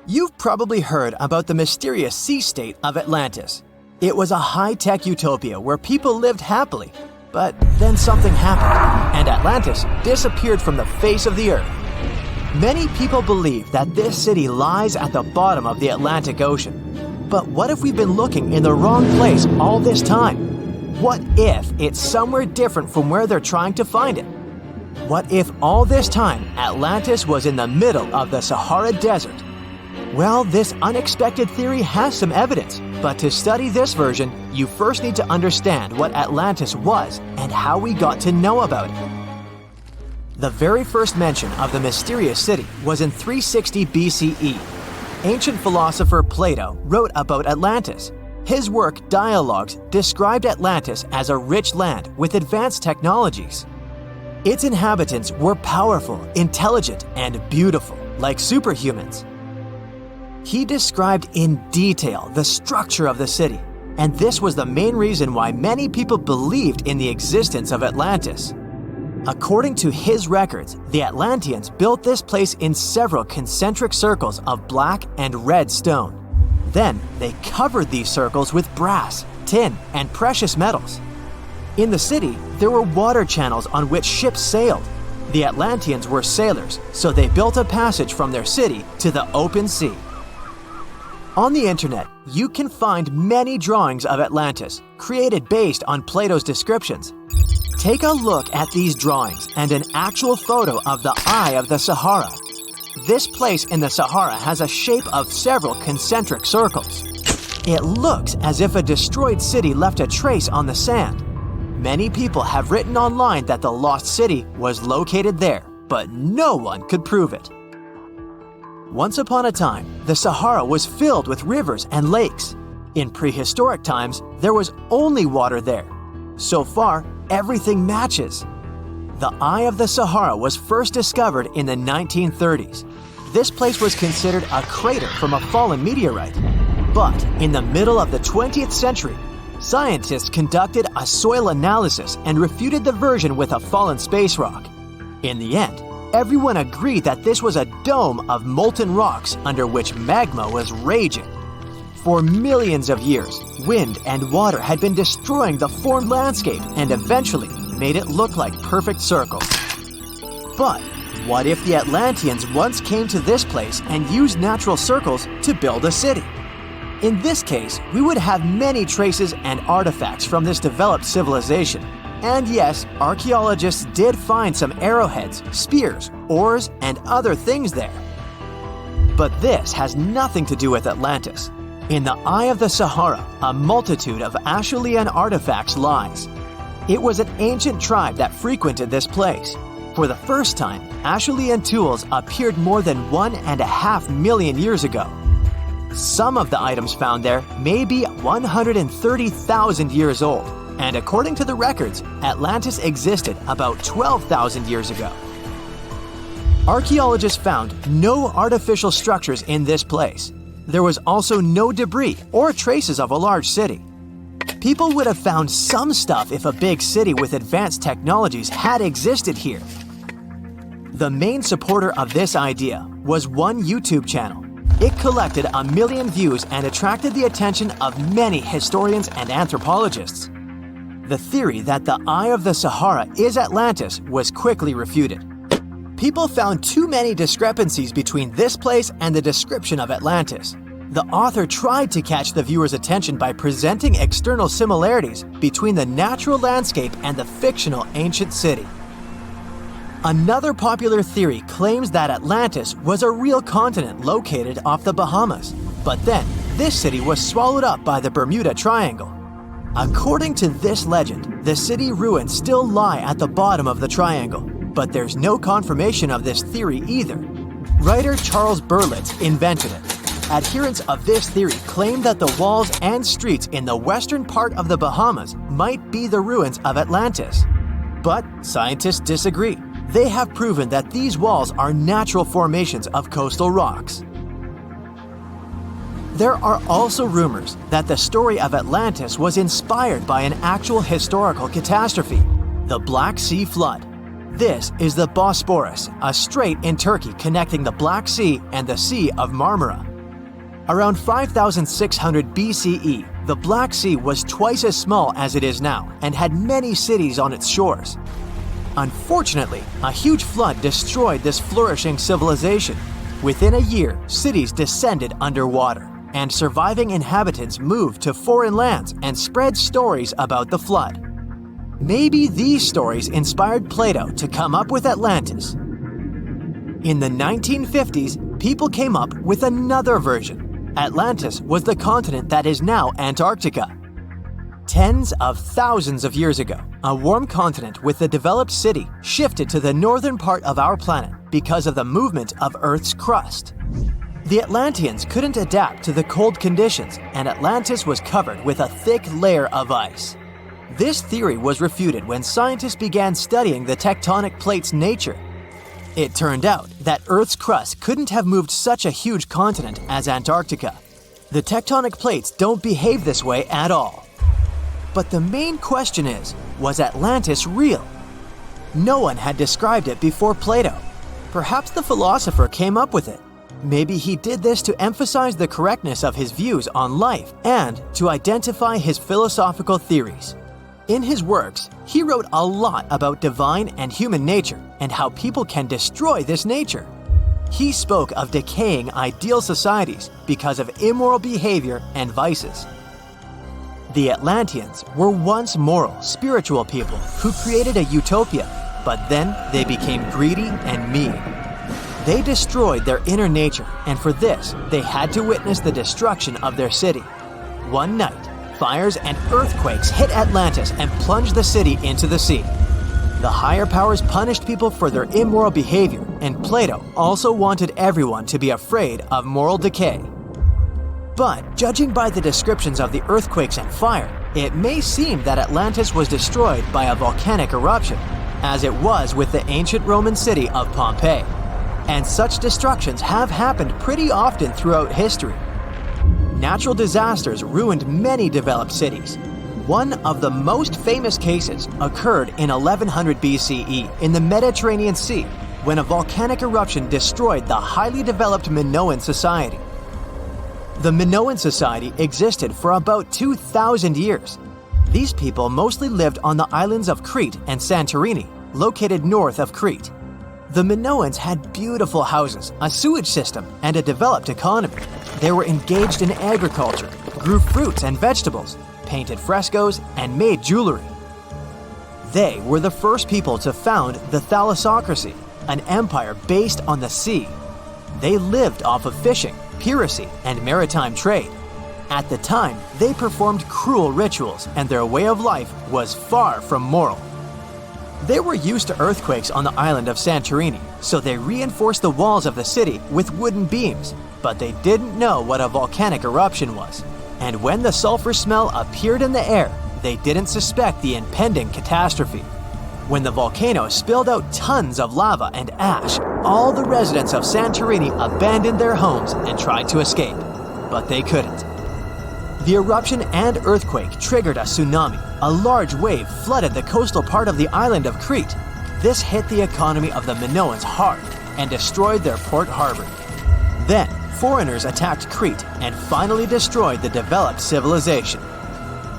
You've probably heard about the mysterious sea state of Atlantis. It was a high-tech utopia where people lived happily, but then something happened, and Atlantis disappeared from the face of the earth. Many people believe that this city lies at the bottom of the Atlantic Ocean. But what if we've been looking in the wrong place all this time? What if it's somewhere different from where they're trying to find it? What if all this time Atlantis was in the middle of the Sahara Desert? Well, this unexpected theory has some evidence, but to study this version, you first need to understand what Atlantis was and how we got to know about it. The very first mention of the mysterious city was in 360 BCE. Ancient philosopher Plato wrote about Atlantis. His work, Dialogues, described Atlantis as a rich land with advanced technologies. Its inhabitants were powerful, intelligent, and beautiful, like superhumans. He described in detail the structure of the city, and this was the main reason why many people believed in the existence of Atlantis. According to his records, the Atlanteans built this place in several concentric circles of black and red stone. Then they covered these circles with brass, tin, and precious metals. In the city, there were water channels on which ships sailed. The Atlanteans were sailors, so they built a passage from their city to the open sea. On the internet, you can find many drawings of Atlantis, created based on Plato's descriptions. Take a look at these drawings and an actual photo of the Eye of the Sahara. This place in the Sahara has a shape of several concentric circles. It looks as if a destroyed city left a trace on the sand. Many people have written online that the lost city was located there, but no one could prove it. Once upon a time, the Sahara was filled with rivers and lakes. In prehistoric times, there was only water there. So far, everything matches. The Eye of the Sahara was first discovered in the 1930s. This place was considered a crater from a fallen meteorite. But in the middle of the 20th century, scientists conducted a soil analysis and refuted the version with a fallen space rock. In the end, everyone agreed that this was a dome of molten rocks under which magma was raging. For millions of years, wind and water had been destroying the formed landscape and eventually made it look like perfect circles. But what if the Atlanteans once came to this place and used natural circles to build a city? In this case, we would have many traces and artifacts from this developed civilization. And yes, archaeologists did find some arrowheads, spears, oars, and other things there. But this has nothing to do with Atlantis. In the Eye of the Sahara, a multitude of Acheulean artifacts lies. It was an ancient tribe that frequented this place. For the first time, Acheulean tools appeared more than 1.5 million years ago. Some of the items found there may be 130,000 years old, and according to the records, Atlantis existed about 12,000 years ago. Archaeologists found no artificial structures in this place. There was also no debris or traces of a large city. People would have found some stuff if a big city with advanced technologies had existed here. The main supporter of this idea was one YouTube channel. It collected 1 million views and attracted the attention of many historians and anthropologists. The theory that the Eye of the Sahara is Atlantis was quickly refuted. People found too many discrepancies between this place and the description of Atlantis. The author tried to catch the viewer's attention by presenting external similarities between the natural landscape and the fictional ancient city. Another popular theory claims that Atlantis was a real continent located off the Bahamas, but then this city was swallowed up by the Bermuda Triangle. According to this legend, the city ruins still lie at the bottom of the triangle, but there's no confirmation of this theory either. Writer Charles Berlitz invented it. Adherents of this theory claim that the walls and streets in the western part of the Bahamas might be the ruins of Atlantis. But scientists disagree. They have proven that these walls are natural formations of coastal rocks. There are also rumors that the story of Atlantis was inspired by an actual historical catastrophe, the Black Sea Flood. This is the Bosporus, a strait in Turkey connecting the Black Sea and the Sea of Marmara. Around 5600 BCE, the Black Sea was twice as small as it is now and had many cities on its shores. Unfortunately, a huge flood destroyed this flourishing civilization. Within a year, cities descended underwater, and surviving inhabitants moved to foreign lands and spread stories about the flood. Maybe these stories inspired Plato to come up with Atlantis. In the 1950s, people came up with another version. Atlantis was the continent that is now Antarctica. Tens of thousands of years ago, a warm continent with a developed city shifted to the northern part of our planet because of the movement of Earth's crust. The Atlanteans couldn't adapt to the cold conditions, and Atlantis was covered with a thick layer of ice. This theory was refuted when scientists began studying the tectonic plate's nature. It turned out that Earth's crust couldn't have moved such a huge continent as Antarctica. The tectonic plates don't behave this way at all. But the main question is, was Atlantis real? No one had described it before Plato. Perhaps the philosopher came up with it. Maybe he did this to emphasize the correctness of his views on life and to identify his philosophical theories. In his works, he wrote a lot about divine and human nature and how people can destroy this nature. He spoke of decaying ideal societies because of immoral behavior and vices. The Atlanteans were once moral, spiritual people who created a utopia, but then they became greedy and mean. They destroyed their inner nature, and for this, they had to witness the destruction of their city. One night, fires and earthquakes hit Atlantis and plunged the city into the sea. The higher powers punished people for their immoral behavior, and Plato also wanted everyone to be afraid of moral decay. But judging by the descriptions of the earthquakes and fire, it may seem that Atlantis was destroyed by a volcanic eruption, as it was with the ancient Roman city of Pompeii. And such destructions have happened pretty often throughout history. Natural disasters ruined many developed cities. One of the most famous cases occurred in 1100 BCE in the Mediterranean Sea, when a volcanic eruption destroyed the highly developed Minoan society. The Minoan society existed for about 2,000 years. These people mostly lived on the islands of Crete and Santorini, located north of Crete. The Minoans had beautiful houses, a sewage system, and a developed economy. They were engaged in agriculture, grew fruits and vegetables, painted frescoes, and made jewelry. They were the first people to found the thalassocracy, an empire based on the sea. They lived off of fishing, piracy, and maritime trade. At the time, they performed cruel rituals, and their way of life was far from moral. They were used to earthquakes on the island of Santorini, so they reinforced the walls of the city with wooden beams, but they didn't know what a volcanic eruption was. And when the sulfur smell appeared in the air, they didn't suspect the impending catastrophe. When the volcano spilled out tons of lava and ash, all the residents of Santorini abandoned their homes and tried to escape, but they couldn't. The eruption and earthquake triggered a tsunami. A large wave flooded the coastal part of the island of Crete. This hit the economy of the Minoans hard and destroyed their port harbor. Then, foreigners attacked Crete and finally destroyed the developed civilization.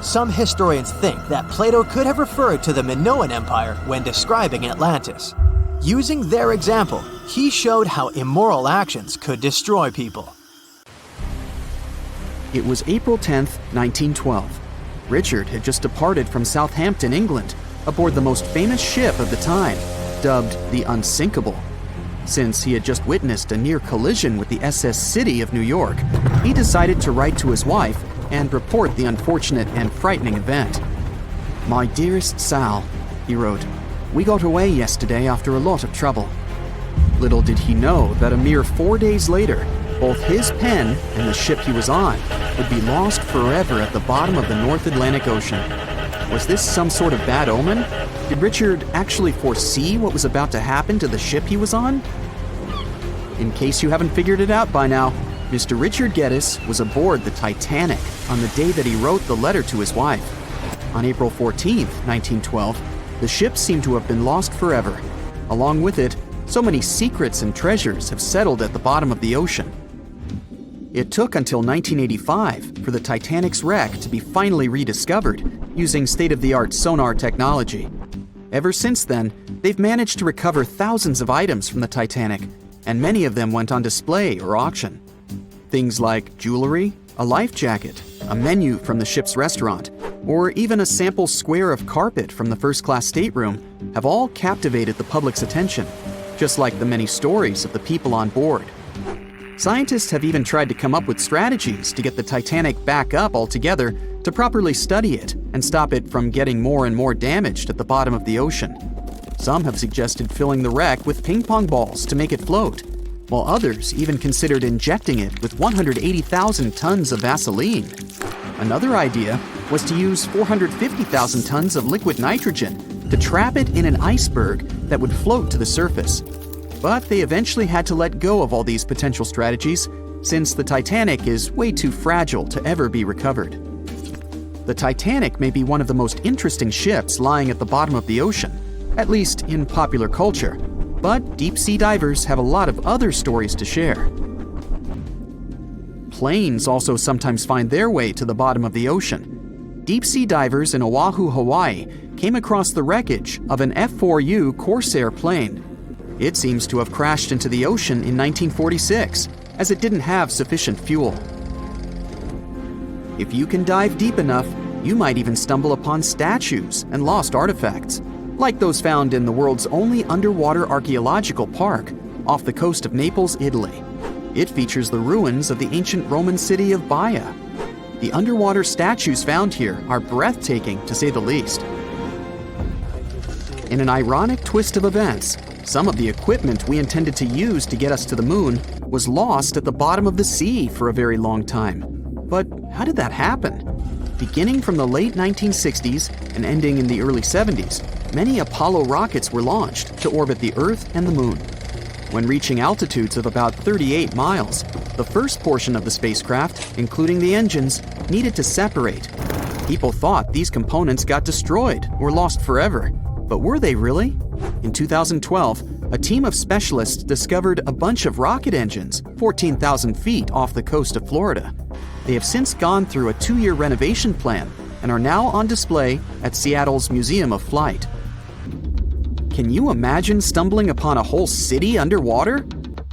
Some historians think that Plato could have referred to the Minoan Empire when describing Atlantis. Using their example, he showed how immoral actions could destroy people. It was April 10th, 1912. Richard had just departed from Southampton, England, aboard the most famous ship of the time, dubbed the Unsinkable. Since he had just witnessed a near collision with the SS City of New York, he decided to write to his wife and report the unfortunate and frightening event. "My dearest Sal," he wrote, "we got away yesterday after a lot of trouble." Little did he know that a mere 4 days later, both his pen and the ship he was on would be lost forever at the bottom of the North Atlantic Ocean. Was this some sort of bad omen? Did Richard actually foresee what was about to happen to the ship he was on? In case you haven't figured it out by now, Mr. Richard Geddes was aboard the Titanic on the day that he wrote the letter to his wife. On April 14th, 1912, the ship seemed to have been lost forever. Along with it, so many secrets and treasures have settled at the bottom of the ocean. It took until 1985 for the Titanic's wreck to be finally rediscovered using state-of-the-art sonar technology. Ever since then, they've managed to recover thousands of items from the Titanic, and many of them went on display or auction. Things like jewelry, a life jacket, a menu from the ship's restaurant, or even a sample square of carpet from the first-class stateroom have all captivated the public's attention, just like the many stories of the people on board. Scientists have even tried to come up with strategies to get the Titanic back up altogether to properly study it and stop it from getting more and more damaged at the bottom of the ocean. Some have suggested filling the wreck with ping pong balls to make it float, while others even considered injecting it with 180,000 tons of Vaseline. Another idea was to use 450,000 tons of liquid nitrogen to trap it in an iceberg that would float to the surface. But they eventually had to let go of all these potential strategies since the Titanic is way too fragile to ever be recovered. The Titanic may be one of the most interesting ships lying at the bottom of the ocean, at least in popular culture, but deep-sea divers have a lot of other stories to share. Planes also sometimes find their way to the bottom of the ocean. Deep-sea divers in Oahu, Hawaii came across the wreckage of an F-4U Corsair plane. It seems to have crashed into the ocean in 1946, as it didn't have sufficient fuel. If you can dive deep enough, you might even stumble upon statues and lost artifacts, like those found in the world's only underwater archaeological park off the coast of Naples, Italy. It features the ruins of the ancient Roman city of Baia. The underwater statues found here are breathtaking, to say the least. In an ironic twist of events, some of the equipment we intended to use to get us to the moon was lost at the bottom of the sea for a very long time. But how did that happen? Beginning from the late 1960s and ending in the early 70s, many Apollo rockets were launched to orbit the Earth and the Moon. When reaching altitudes of about 38 miles, the first portion of the spacecraft, including the engines, needed to separate. People thought these components got destroyed or lost forever. But were they really? In 2012, a team of specialists discovered a bunch of rocket engines 14,000 feet off the coast of Florida. They have since gone through a 2-year renovation plan and are now on display at Seattle's Museum of Flight. Can you imagine stumbling upon a whole city underwater?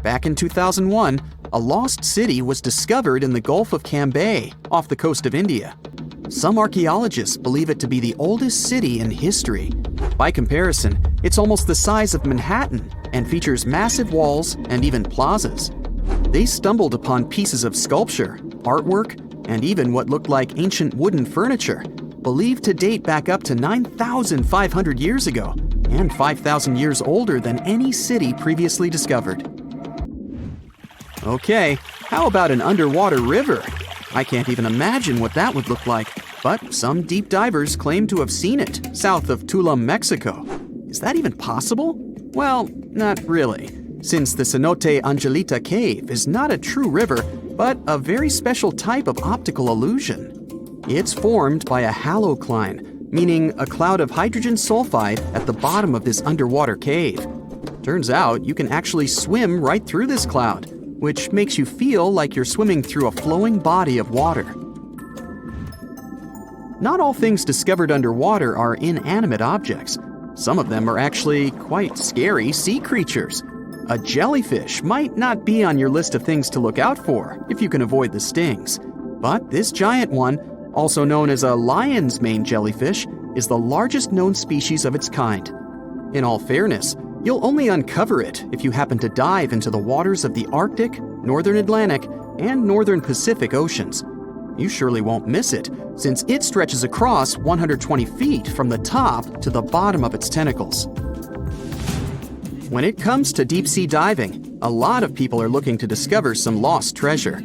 Back in 2001, a lost city was discovered in the Gulf of Cambay, off the coast of India. Some archaeologists believe it to be the oldest city in history. By comparison, it's almost the size of Manhattan and features massive walls and even plazas. They stumbled upon pieces of sculpture, artwork, and even what looked like ancient wooden furniture, believed to date back up to 9,500 years ago and 5,000 years older than any city previously discovered. Okay, how about an underwater river? I can't even imagine what that would look like, but some deep divers claim to have seen it south of Tulum, Mexico. Is that even possible? Well, not really, since the Cenote Angelita Cave is not a true river, but a very special type of optical illusion. It's formed by a halocline, meaning a cloud of hydrogen sulfide at the bottom of this underwater cave. Turns out you can actually swim right through this cloud, which makes you feel like you're swimming through a flowing body of water. Not all things discovered underwater are inanimate objects. Some of them are actually quite scary sea creatures. A jellyfish might not be on your list of things to look out for if you can avoid the stings. But this giant one, also known as a lion's mane jellyfish, is the largest known species of its kind. In all fairness, you'll only uncover it if you happen to dive into the waters of the Arctic, Northern Atlantic, and Northern Pacific Oceans. You surely won't miss it, since it stretches across 120 feet from the top to the bottom of its tentacles. When it comes to deep-sea diving, a lot of people are looking to discover some lost treasure.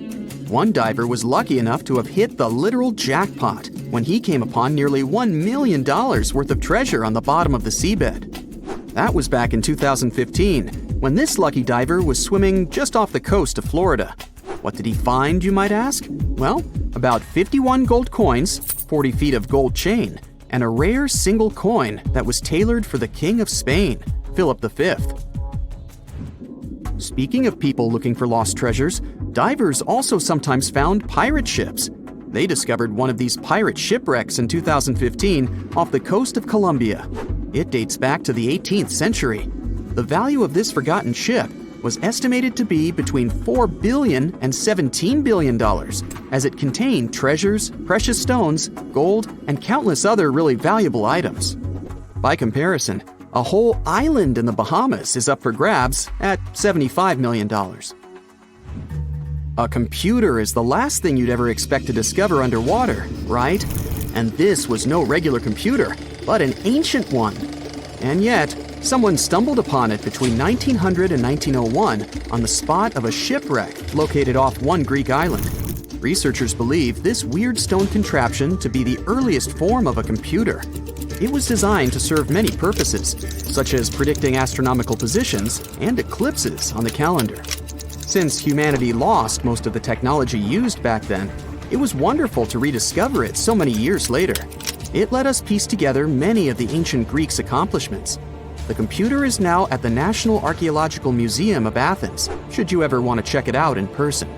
One diver was lucky enough to have hit the literal jackpot when he came upon nearly $1 million worth of treasure on the bottom of the seabed. That was back in 2015, when this lucky diver was swimming just off the coast of Florida. What did he find, you might ask? Well, about 51 gold coins, 40 feet of gold chain, and a rare single coin that was tailored for the King of Spain, Philip V. Speaking of people looking for lost treasures, divers also sometimes found pirate ships. They discovered one of these pirate shipwrecks in 2015 off the coast of Colombia. It dates back to the 18th century. The value of this forgotten ship was estimated to be between $4 billion and $17 billion, as it contained treasures, precious stones, gold, and countless other really valuable items. By comparison, a whole island in the Bahamas is up for grabs at $75 million. A computer is the last thing you'd ever expect to discover underwater, right? And this was no regular computer, but an ancient one. And yet, someone stumbled upon it between 1900 and 1901 on the spot of a shipwreck located off one Greek island. Researchers believe this weird stone contraption to be the earliest form of a computer. It was designed to serve many purposes, such as predicting astronomical positions and eclipses on the calendar. Since humanity lost most of the technology used back then, it was wonderful to rediscover it so many years later. It let us piece together many of the ancient Greeks' accomplishments. The computer is now at the National Archaeological Museum of Athens, should you ever want to check it out in person.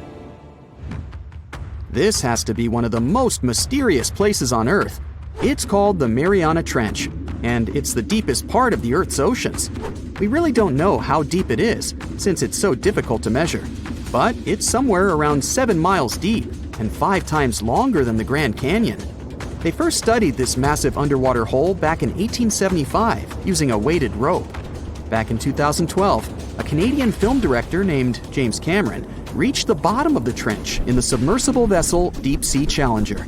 This has to be one of the most mysterious places on Earth. It's called the Mariana Trench, and it's the deepest part of the Earth's oceans. We really don't know how deep it is, since it's so difficult to measure, but it's somewhere around 7 miles deep and 5 times longer than the Grand Canyon. They first studied this massive underwater hole back in 1875 using a weighted rope. Back in 2012, a Canadian film director named James Cameron reached the bottom of the trench in the submersible vessel Deep Sea Challenger.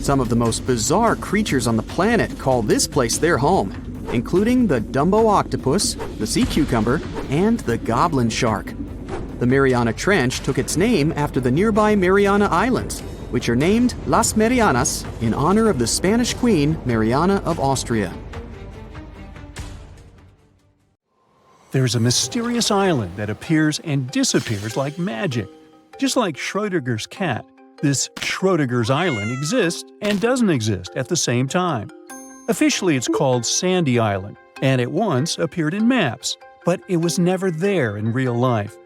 Some of the most bizarre creatures on the planet call this place their home, including the Dumbo octopus, the sea cucumber, and the goblin shark. The Mariana Trench took its name after the nearby Mariana Islands, which are named Las Marianas in honor of the Spanish Queen Mariana of Austria. There's a mysterious island that appears and disappears like magic. Just like Schrödinger's cat, this Schrödinger's island exists and doesn't exist at the same time. Officially it's called Sandy Island, and it once appeared in maps, but it was never there in real life.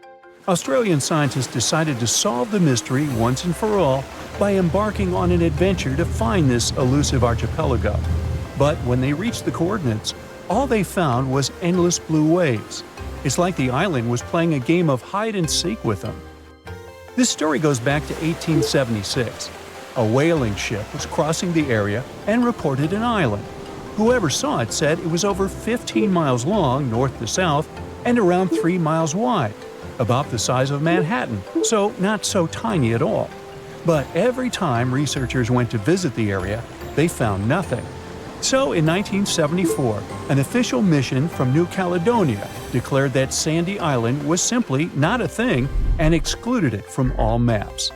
Australian scientists decided to solve the mystery once and for all by embarking on an adventure to find this elusive archipelago. But when they reached the coordinates, all they found was endless blue waves. It's like the island was playing a game of hide-and-seek with them. This story goes back to 1876. A whaling ship was crossing the area and reported an island. Whoever saw it said it was over 15 miles long north to south and around 3 miles wide, about the size of Manhattan, so not so tiny at all. But every time researchers went to visit the area, they found nothing. So in 1974, an official mission from New Caledonia declared that Sandy Island was simply not a thing and excluded it from all maps.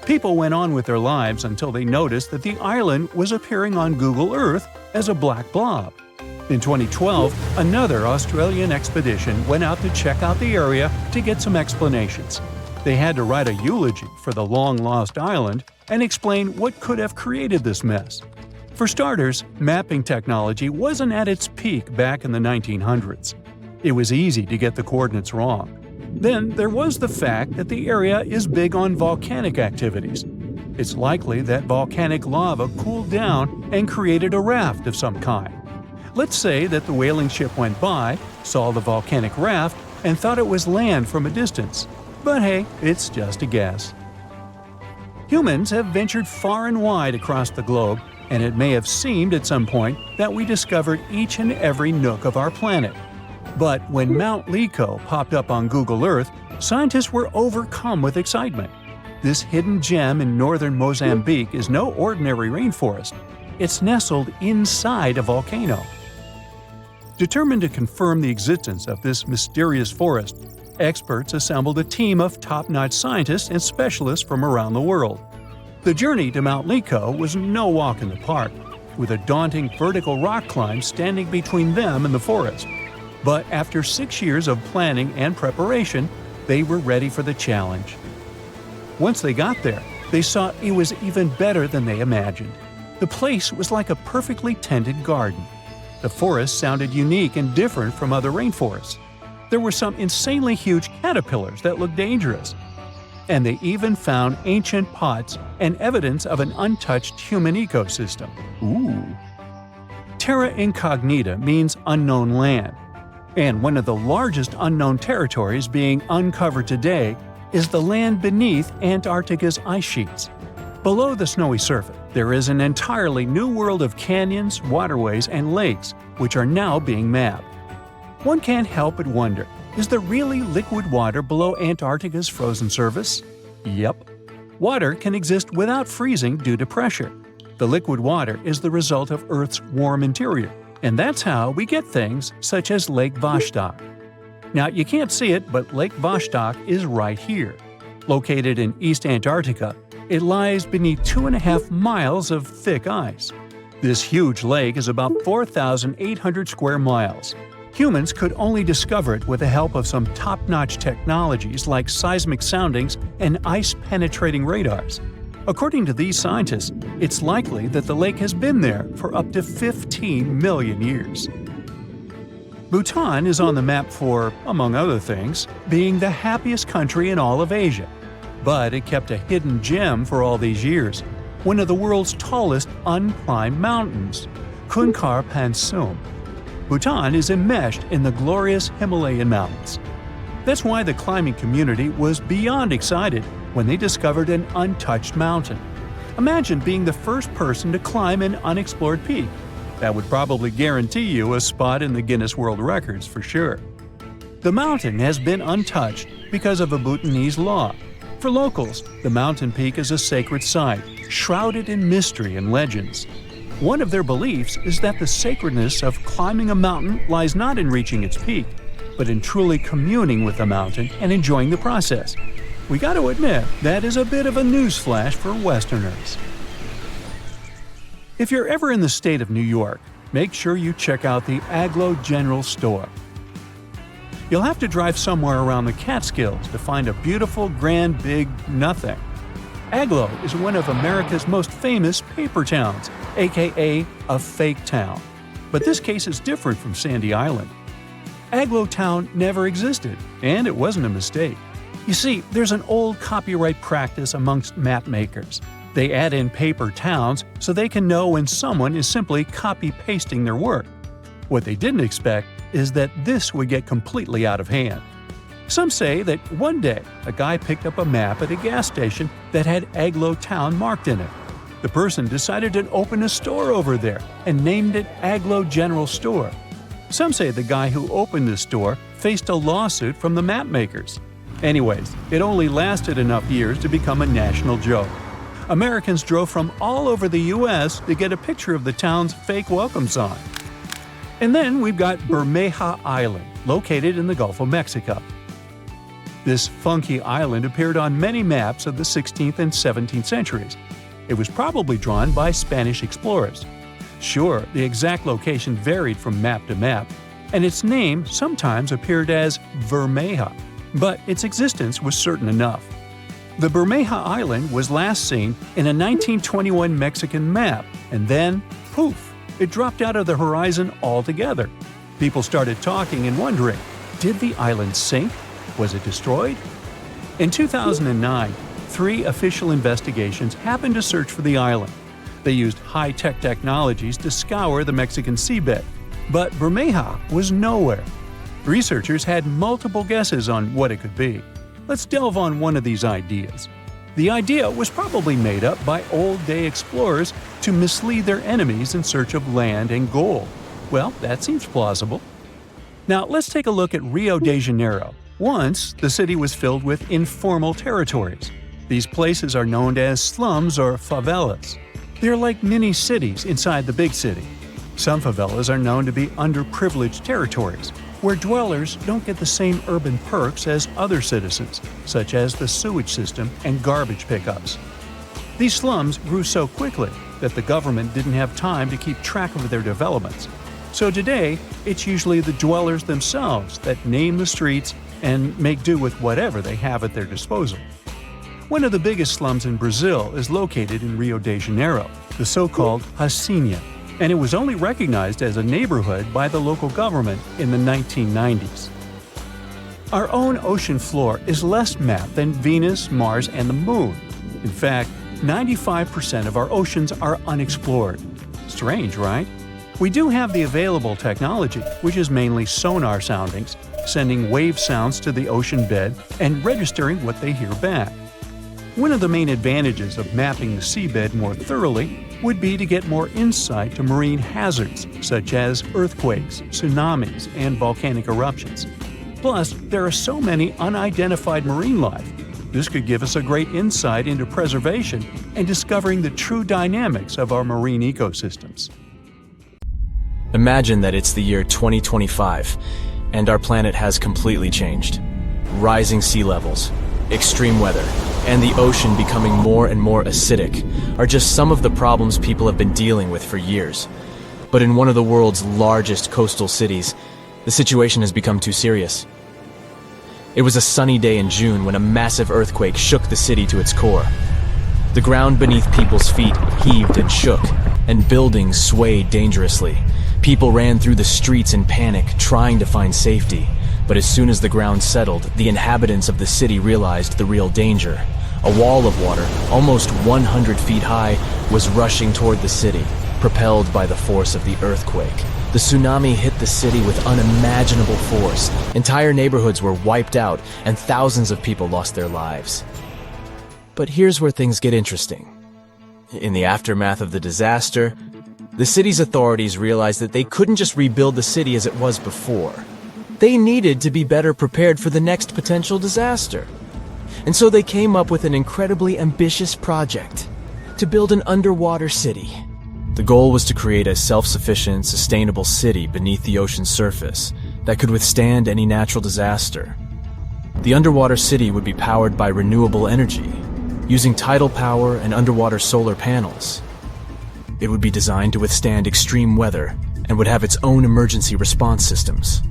People went on with their lives until they noticed that the island was appearing on Google Earth as a black blob. In 2012, another Australian expedition went out to check out the area to get some explanations. They had to write a eulogy for the long-lost island and explain what could have created this mess. For starters, mapping technology wasn't at its peak back in the 1900s. It was easy to get the coordinates wrong. Then there was the fact that the area is big on volcanic activities. It's likely that volcanic lava cooled down and created a raft of some kind. Let's say that the whaling ship went by, saw the volcanic raft, and thought it was land from a distance. But hey, it's just a guess. Humans have ventured far and wide across the globe, and it may have seemed at some point that we discovered each and every nook of our planet. But when Mount Liko popped up on Google Earth, scientists were overcome with excitement. This hidden gem in northern Mozambique is no ordinary rainforest. It's nestled inside a volcano. Determined to confirm the existence of this mysterious forest, experts assembled a team of top-notch scientists and specialists from around the world. The journey to Mount Liko was no walk in the park, with a daunting vertical rock climb standing between them and the forest. But after 6 years of planning and preparation, they were ready for the challenge. Once they got there, they saw it was even better than they imagined. The place was like a perfectly tended garden. The forest sounded unique and different from other rainforests. there were some insanely huge caterpillars that looked dangerous. And they even found ancient pots and evidence of an untouched human ecosystem. Ooh. Terra incognita means unknown land. And one of the largest unknown territories being uncovered today is the land beneath Antarctica's ice sheets. Below the snowy surface, there is an entirely new world of canyons, waterways, and lakes, which are now being mapped. One can't help but wonder, is there really liquid water below Antarctica's frozen surface? Yep. Water can exist without freezing due to pressure. The liquid water is the result of Earth's warm interior, and that's how we get things such as Lake Vostok. Now, you can't see it, but Lake Vostok is right here. Located in East Antarctica, it lies beneath 2.5 miles of thick ice. This huge lake is about 4,800 square miles. Humans could only discover it with the help of some top-notch technologies like seismic soundings and ice-penetrating radars. According to these scientists, it's likely that the lake has been there for up to 15 million years. Bhutan is on the map for, among other things, being the happiest country in all of Asia. But it kept a hidden gem for all these years, one of the world's tallest unclimbed mountains, Kunkar Pansum. Bhutan is enmeshed in the glorious Himalayan mountains. That's why the climbing community was beyond excited when they discovered an untouched mountain. Imagine being the first person to climb an unexplored peak. That would probably guarantee you a spot in the Guinness World Records for sure. The mountain has been untouched because of a Bhutanese law. For locals, the mountain peak is a sacred site, shrouded in mystery and legends. One of their beliefs is that the sacredness of climbing a mountain lies not in reaching its peak, but in truly communing with the mountain and enjoying the process. We got to admit, that is a bit of a newsflash for Westerners. If you're ever in the state of New York, make sure you check out the Aglo General Store. You'll have to drive somewhere around the Catskills to find a beautiful, grand, big nothing. Aglo is one of America's most famous paper towns, aka a fake town. But this case is different from Sandy Island. Aglo Town never existed, and it wasn't a mistake. You see, there's an old copyright practice amongst map makers. They add in paper towns so they can know when someone is simply copy-pasting their work. What they didn't expect is that this would get completely out of hand. Some say that one day a guy picked up a map at a gas station that had Aglo Town marked in it. The person decided to open a store over there and named it Aglo General Store. Some say the guy who opened the store faced a lawsuit from the map makers. Anyways, it only lasted enough years to become a national joke. Americans drove from all over the U.S. to get a picture of the town's fake welcome sign. And then we've got Bermeja Island, located in the Gulf of Mexico. This funky island appeared on many maps of the 16th and 17th centuries. It was probably drawn by Spanish explorers. Sure, the exact location varied from map to map, and its name sometimes appeared as Bermeja, but its existence was certain enough. The Bermeja Island was last seen in a 1921 Mexican map, and then, poof, it dropped out of the horizon altogether. People started talking and wondering, did the island sink? Was it destroyed? In 2009, 3 official investigations happened to search for the island. They used high-tech technologies to scour the Mexican seabed, but Bermeja was nowhere. Researchers had multiple guesses on what it could be. Let's delve on one of these ideas. The idea was probably made up by old-day explorers to mislead their enemies in search of land and gold. Well, that seems plausible. Now, let's take a look at Rio de Janeiro. Once, the city was filled with informal territories. These places are known as slums or favelas. They're like mini-cities inside the big city. Some favelas are known to be underprivileged territories, where dwellers don't get the same urban perks as other citizens, such as the sewage system and garbage pickups. These slums grew so quickly that the government didn't have time to keep track of their developments. So today, it's usually the dwellers themselves that name the streets and make do with whatever they have at their disposal. One of the biggest slums in Brazil is located in Rio de Janeiro, the so-called Hacienda, and it was only recognized as a neighborhood by the local government in the 1990s. Our own ocean floor is less mapped than Venus, Mars, and the Moon. In fact, 95% of our oceans are unexplored. Strange, right? We do have the available technology, which is mainly sonar soundings, sending wave sounds to the ocean bed and registering what they hear back. One of the main advantages of mapping the seabed more thoroughly would be to get more insight to marine hazards such as earthquakes, tsunamis, and volcanic eruptions. Plus, there are so many unidentified marine life. This could give us a great insight into preservation and discovering the true dynamics of our marine ecosystems. Imagine that it's the year 2025, and our planet has completely changed. Rising sea levels, extreme weather, and the ocean becoming more and more acidic are just some of the problems people have been dealing with for years. But in one of the world's largest coastal cities, the situation has become too serious. It was a sunny day in June when a massive earthquake shook the city to its core. The ground beneath people's feet heaved and shook, and buildings swayed dangerously. People ran through the streets in panic, trying to find safety. But as soon as the ground settled, the inhabitants of the city realized the real danger. A wall of water, almost 100 feet high, was rushing toward the city, propelled by the force of the earthquake. The tsunami hit the city with unimaginable force. Entire neighborhoods were wiped out, and thousands of people lost their lives. But here's where things get interesting. In the aftermath of the disaster, the city's authorities realized that they couldn't just rebuild the city as it was before. They needed to be better prepared for the next potential disaster. And so they came up with an incredibly ambitious project to build an underwater city. The goal was to create a self-sufficient, sustainable city beneath the ocean's surface that could withstand any natural disaster. The underwater city would be powered by renewable energy, using tidal power and underwater solar panels. It would be designed to withstand extreme weather and would have its own emergency response systems.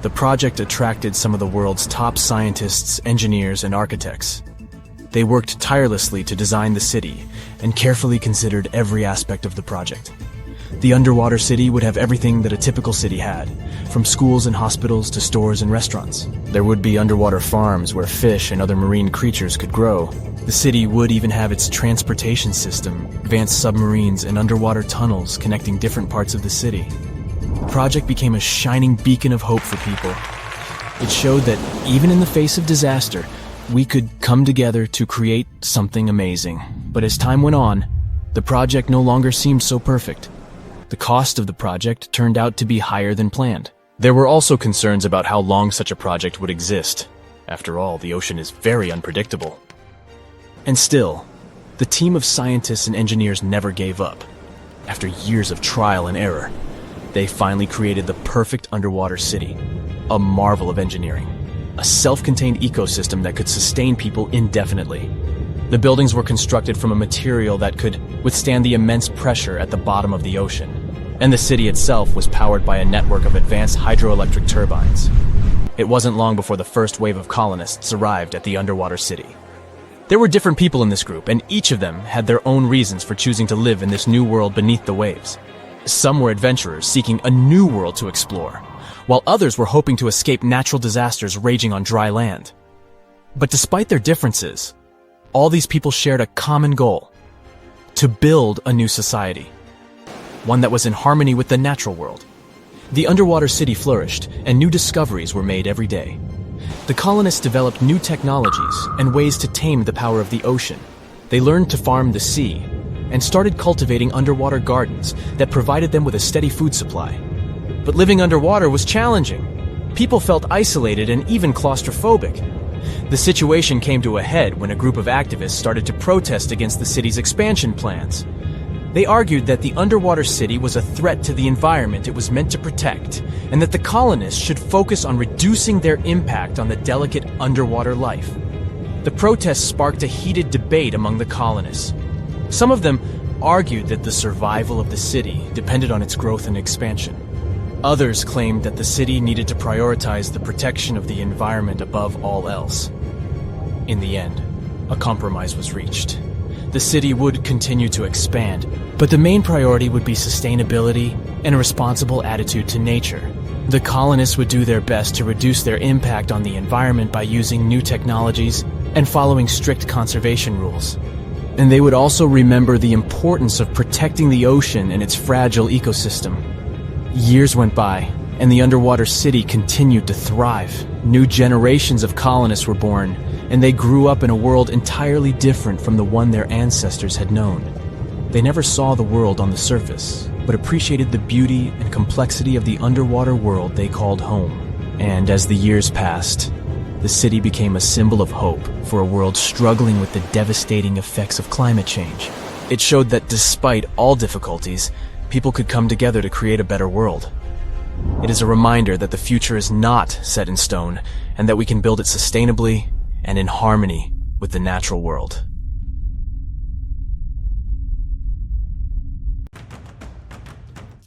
The project attracted some of the world's top scientists, engineers, and architects. They worked tirelessly to design the city and carefully considered every aspect of the project. The underwater city would have everything that a typical city had, from schools and hospitals to stores and restaurants. There would be underwater farms where fish and other marine creatures could grow. The city would even have its transportation system, advanced submarines, and underwater tunnels connecting different parts of the city. The project became a shining beacon of hope for people. It showed that even in the face of disaster, we could come together to create something amazing. But as time went on, the project no longer seemed so perfect. The cost of the project turned out to be higher than planned. There were also concerns about how long such a project would exist. After all, the ocean is very unpredictable. And still, the team of scientists and engineers never gave up. After years of trial and error, they finally created the perfect underwater city, a marvel of engineering, a self-contained ecosystem that could sustain people indefinitely. The buildings were constructed from a material that could withstand the immense pressure at the bottom of the ocean, and the city itself was powered by a network of advanced hydroelectric turbines. It wasn't long before the first wave of colonists arrived at the underwater city. There were different people in this group, and each of them had their own reasons for choosing to live in this new world beneath the waves. Some were adventurers seeking a new world to explore, while others were hoping to escape natural disasters raging on dry land. But despite their differences, all these people shared a common goal: to build a new society, one that was in harmony with the natural world. The underwater city flourished, and new discoveries were made every day. The colonists developed new technologies and ways to tame the power of the ocean. They learned to farm the sea and started cultivating underwater gardens that provided them with a steady food supply. But living underwater was challenging. People felt isolated and even claustrophobic. The situation came to a head when a group of activists started to protest against the city's expansion plans. They argued that the underwater city was a threat to the environment it was meant to protect, and that the colonists should focus on reducing their impact on the delicate underwater life. The protests sparked a heated debate among the colonists. Some of them argued that the survival of the city depended on its growth and expansion. Others claimed that the city needed to prioritize the protection of the environment above all else. In the end, a compromise was reached. The city would continue to expand, but the main priority would be sustainability and a responsible attitude to nature. The colonists would do their best to reduce their impact on the environment by using new technologies and following strict conservation rules. And they would also remember the importance of protecting the ocean and its fragile ecosystem. Years went by, and the underwater city continued to thrive. New generations of colonists were born, and they grew up in a world entirely different from the one their ancestors had known. They never saw the world on the surface, but appreciated the beauty and complexity of the underwater world they called home. And as the years passed, the city became a symbol of hope for a world struggling with the devastating effects of climate change. It showed that despite all difficulties, people could come together to create a better world. It is a reminder that the future is not set in stone, and that we can build it sustainably and in harmony with the natural world.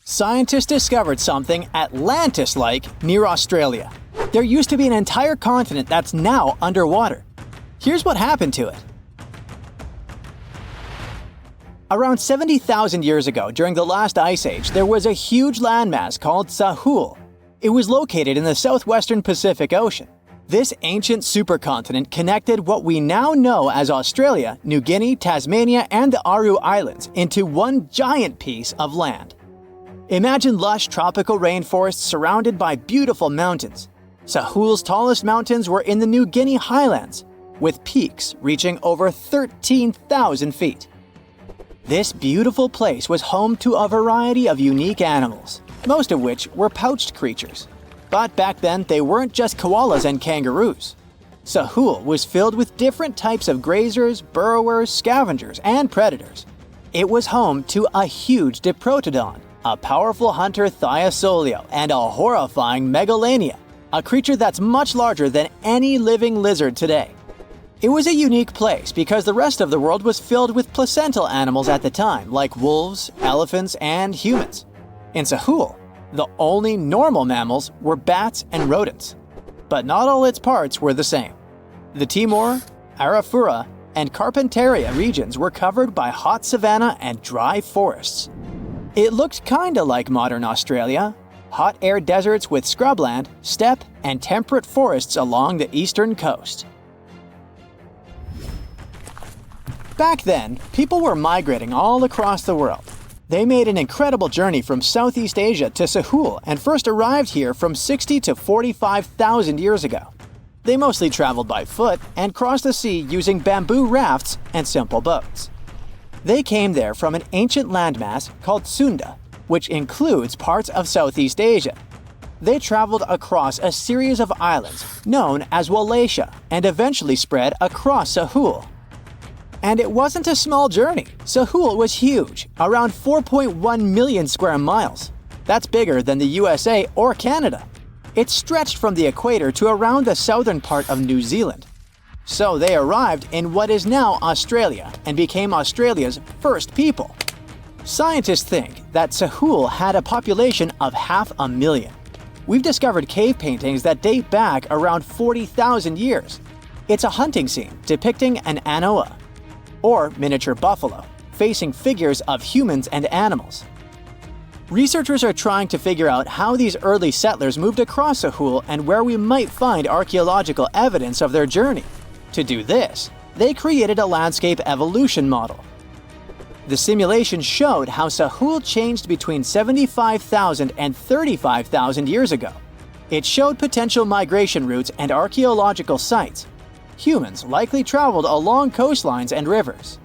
Scientists discovered something Atlantis-like near Australia. There used to be an entire continent that's now underwater. Here's what happened to it. Around 70,000 years ago, during the last ice age, there was a huge landmass called Sahul. It was located in the southwestern Pacific Ocean. This ancient supercontinent connected what we now know as Australia, New Guinea, Tasmania, and the Aru Islands into one giant piece of land. Imagine lush tropical rainforests surrounded by beautiful mountains. Sahul's tallest mountains were in the New Guinea highlands, with peaks reaching over 13,000 feet. This beautiful place was home to a variety of unique animals, most of which were pouched creatures. But back then, they weren't just koalas and kangaroos. Sahul was filled with different types of grazers, burrowers, scavengers, and predators. It was home to a huge diprotodon, a powerful hunter Thiosolio, and a horrifying Megalania, a creature that's much larger than any living lizard today. It was a unique place because the rest of the world was filled with placental animals at the time, like wolves, elephants, and humans. In Sahul, the only normal mammals were bats and rodents. But not all its parts were the same. The Timor, Arafura, and Carpentaria regions were covered by hot savanna and dry forests. It looked kinda like modern Australia, hot air deserts with scrubland, steppe, and temperate forests along the eastern coast. Back then, people were migrating all across the world. They made an incredible journey from Southeast Asia to Sahul and first arrived here from 60 to 45,000 years ago. They mostly traveled by foot and crossed the sea using bamboo rafts and simple boats. They came there from an ancient landmass called Sunda, which includes parts of Southeast Asia. They traveled across a series of islands known as Wallachia and eventually spread across Sahul. And it wasn't a small journey. Sahul was huge, around 4.1 million square miles. That's bigger than the USA or Canada. It stretched from the equator to around the southern part of New Zealand. So they arrived in what is now Australia and became Australia's first people. Scientists think that Sahul had a population of 500,000. We've discovered cave paintings that date back around 40,000 years. It's a hunting scene depicting an anoa, or miniature buffalo, facing figures of humans and animals. Researchers are trying to figure out how these early settlers moved across Sahul and where we might find archaeological evidence of their journey. To do this, they created a landscape evolution model. The simulation showed how Sahul changed between 75,000 and 35,000 years ago. It showed potential migration routes and archaeological sites. Humans likely traveled along coastlines and rivers.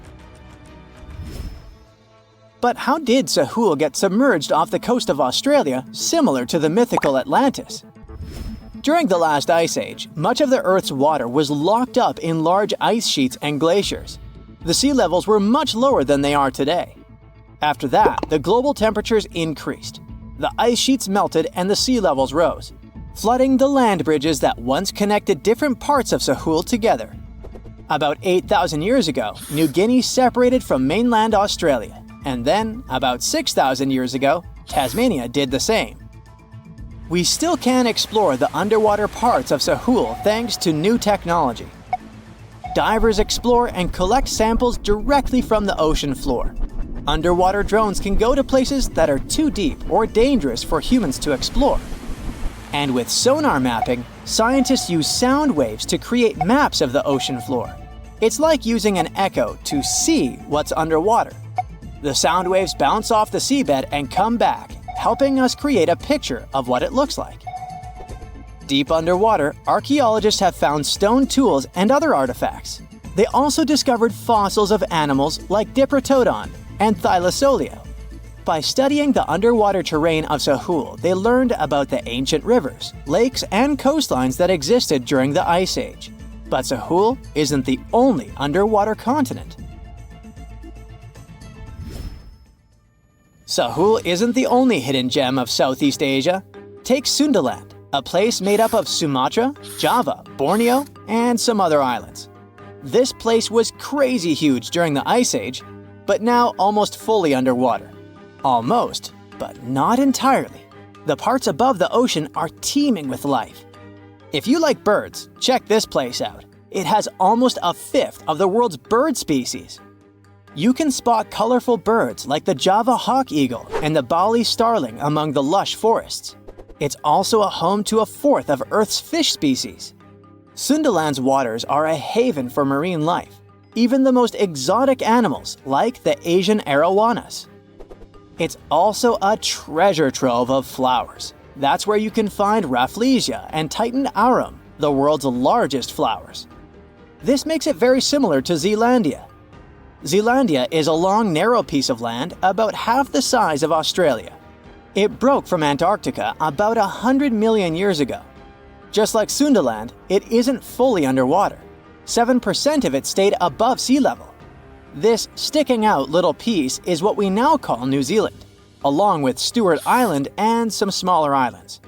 But how did Sahul get submerged off the coast of Australia, similar to the mythical Atlantis? During the last ice age, much of the Earth's water was locked up in large ice sheets and glaciers. The sea levels were much lower than they are today. After that, the global temperatures increased. The ice sheets melted and the sea levels rose, flooding the land bridges that once connected different parts of Sahul together. About 8,000 years ago, New Guinea separated from mainland Australia, and then, about 6,000 years ago, Tasmania did the same. We still can explore the underwater parts of Sahul thanks to new technology. Divers explore and collect samples directly from the ocean floor. Underwater drones can go to places that are too deep or dangerous for humans to explore. And with sonar mapping, scientists use sound waves to create maps of the ocean floor. It's like using an echo to see what's underwater. The sound waves bounce off the seabed and come back, helping us create a picture of what it looks like. Deep underwater, archaeologists have found stone tools and other artifacts. They also discovered fossils of animals like Diprotodon and Thylacoleo. By studying the underwater terrain of Sahul, they learned about the ancient rivers, lakes, and coastlines that existed during the Ice Age. But Sahul isn't the only underwater continent. Sahul isn't the only hidden gem of Southeast Asia. Take Sundaland, a place made up of Sumatra, Java, Borneo, and some other islands. This place was crazy huge during the Ice Age, but now almost fully underwater. Almost, but not entirely. The parts above the ocean are teeming with life. If you like birds, check this place out. It has almost a fifth of the world's bird species. You can spot colorful birds like the Java hawk eagle and the Bali starling among the lush forests. It's also a home to a fourth of Earth's fish species. Sundaland's waters are a haven for marine life, even the most exotic animals like the Asian arowanas. It's also a treasure trove of flowers. That's where you can find Rafflesia and Titan arum, the world's largest flowers. This makes it very similar to Zealandia. Zealandia is a long, narrow piece of land about half the size of Australia. It broke from Antarctica about 100 million years ago. Just like Sundaland, it isn't fully underwater. 7% of it stayed above sea level. This sticking out little piece is what we now call New Zealand, along with Stewart Island and some smaller islands.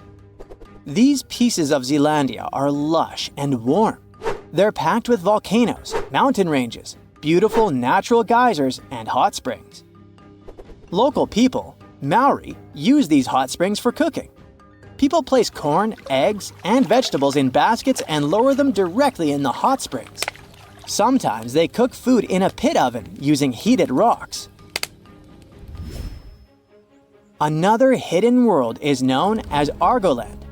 These pieces of Zealandia are lush and warm. They're packed with volcanoes, mountain ranges, beautiful natural geysers, and hot springs. Local people, Maori, use these hot springs for cooking. People place corn, eggs, and vegetables in baskets and lower them directly in the hot springs. Sometimes they cook food in a pit oven using heated rocks. Another hidden world is known as Argoland.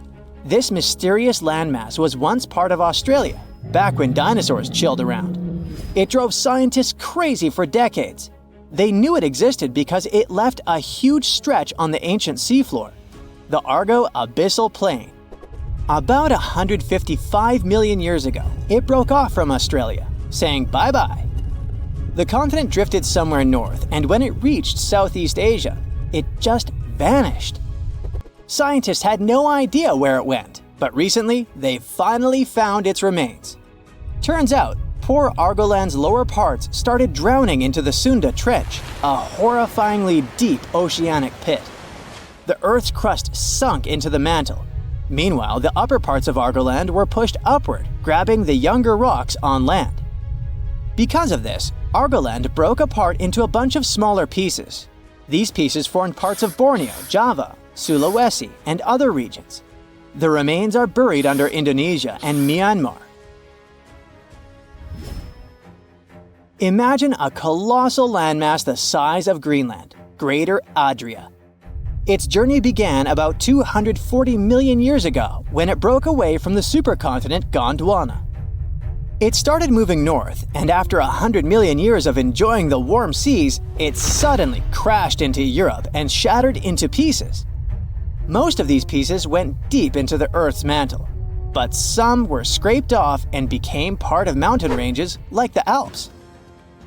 This mysterious landmass was once part of Australia, back when dinosaurs chilled around. It drove scientists crazy for decades. They knew it existed because it left a huge stretch on the ancient seafloor, the Argo Abyssal Plain. About 155 million years ago, it broke off from Australia, saying bye-bye. The continent drifted somewhere north, and when it reached Southeast Asia, it just vanished. Scientists had no idea where it went, but recently they finally found its remains. Turns out, poor Argoland's lower parts started drowning into the Sunda Trench, a horrifyingly deep oceanic pit. The Earth's crust sunk into the mantle. Meanwhile, the upper parts of Argoland were pushed upward, grabbing the younger rocks on land. Because of this, Argoland broke apart into a bunch of smaller pieces. These pieces formed parts of Borneo, Java, Sulawesi, and other regions. The remains are buried under Indonesia and Myanmar. Imagine a colossal landmass the size of Greenland, Greater Adria. Its journey began about 240 million years ago when it broke away from the supercontinent Gondwana. It started moving north, and after 100 million years of enjoying the warm seas, it suddenly crashed into Europe and shattered into pieces. Most of these pieces went deep into the Earth's mantle, but some were scraped off and became part of mountain ranges like the Alps.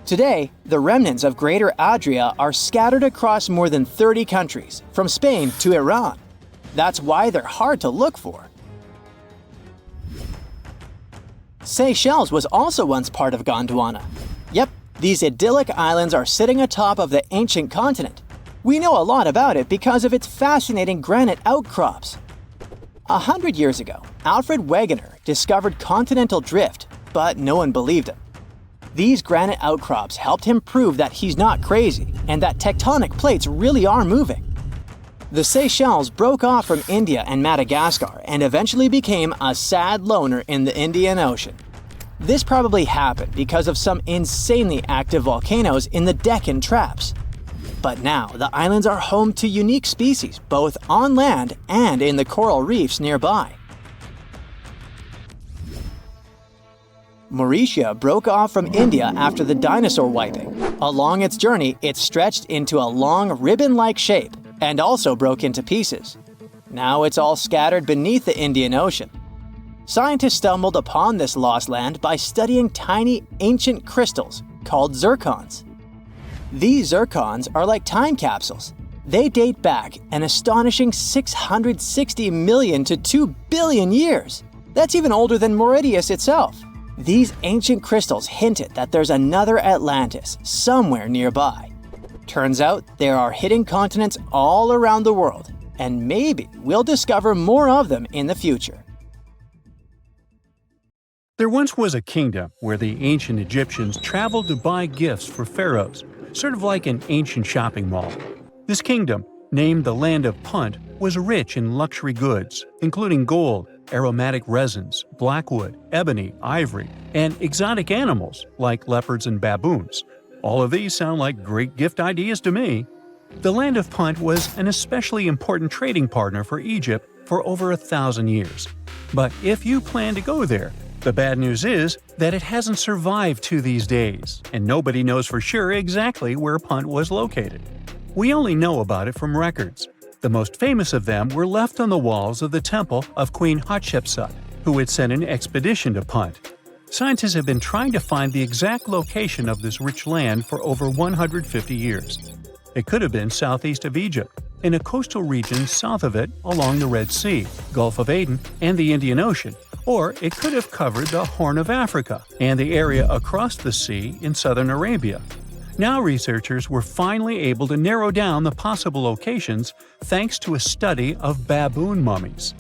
Today, the remnants of Greater Adria are scattered across more than 30 countries, from Spain to Iran. That's why they're hard to look for. Seychelles was also once part of Gondwana. Yep, these idyllic islands are sitting atop of the ancient continent. We know a lot about it because of its fascinating granite outcrops. 100 years ago, Alfred Wegener discovered continental drift, but no one believed him. These granite outcrops helped him prove that he's not crazy and that tectonic plates really are moving. The Seychelles broke off from India and Madagascar and eventually became a sad loner in the Indian Ocean. This probably happened because of some insanely active volcanoes in the Deccan Traps. But now, the islands are home to unique species, both on land and in the coral reefs nearby. Mauritia broke off from India after the dinosaur wiping. Along its journey, it stretched into a long ribbon-like shape and also broke into pieces. Now it's all scattered beneath the Indian Ocean. Scientists stumbled upon this lost land by studying tiny ancient crystals called zircons. These zircons are like time capsules. They date back an astonishing 660 million to 2 billion years. That's even older than Mauritius itself. These ancient crystals hinted that there's another Atlantis somewhere nearby. Turns out there are hidden continents all around the world, and maybe we'll discover more of them in the future. There once was a kingdom where the ancient Egyptians traveled to buy gifts for pharaohs, sort of like an ancient shopping mall. This kingdom, named the Land of Punt, was rich in luxury goods, including gold, aromatic resins, blackwood, ebony, ivory, and exotic animals like leopards and baboons. All of these sound like great gift ideas to me. The Land of Punt was an especially important trading partner for Egypt for over 1,000 years. But if you plan to go there, the bad news is that it hasn't survived to these days, and nobody knows for sure exactly where Punt was located. We only know about it from records. The most famous of them were left on the walls of the temple of Queen Hatshepsut, who had sent an expedition to Punt. Scientists have been trying to find the exact location of this rich land for over 150 years. It could have been southeast of Egypt, in a coastal region south of it along the Red Sea, Gulf of Aden, and the Indian Ocean, or it could have covered the Horn of Africa and the area across the sea in southern Arabia. Now researchers were finally able to narrow down the possible locations thanks to a study of baboon mummies.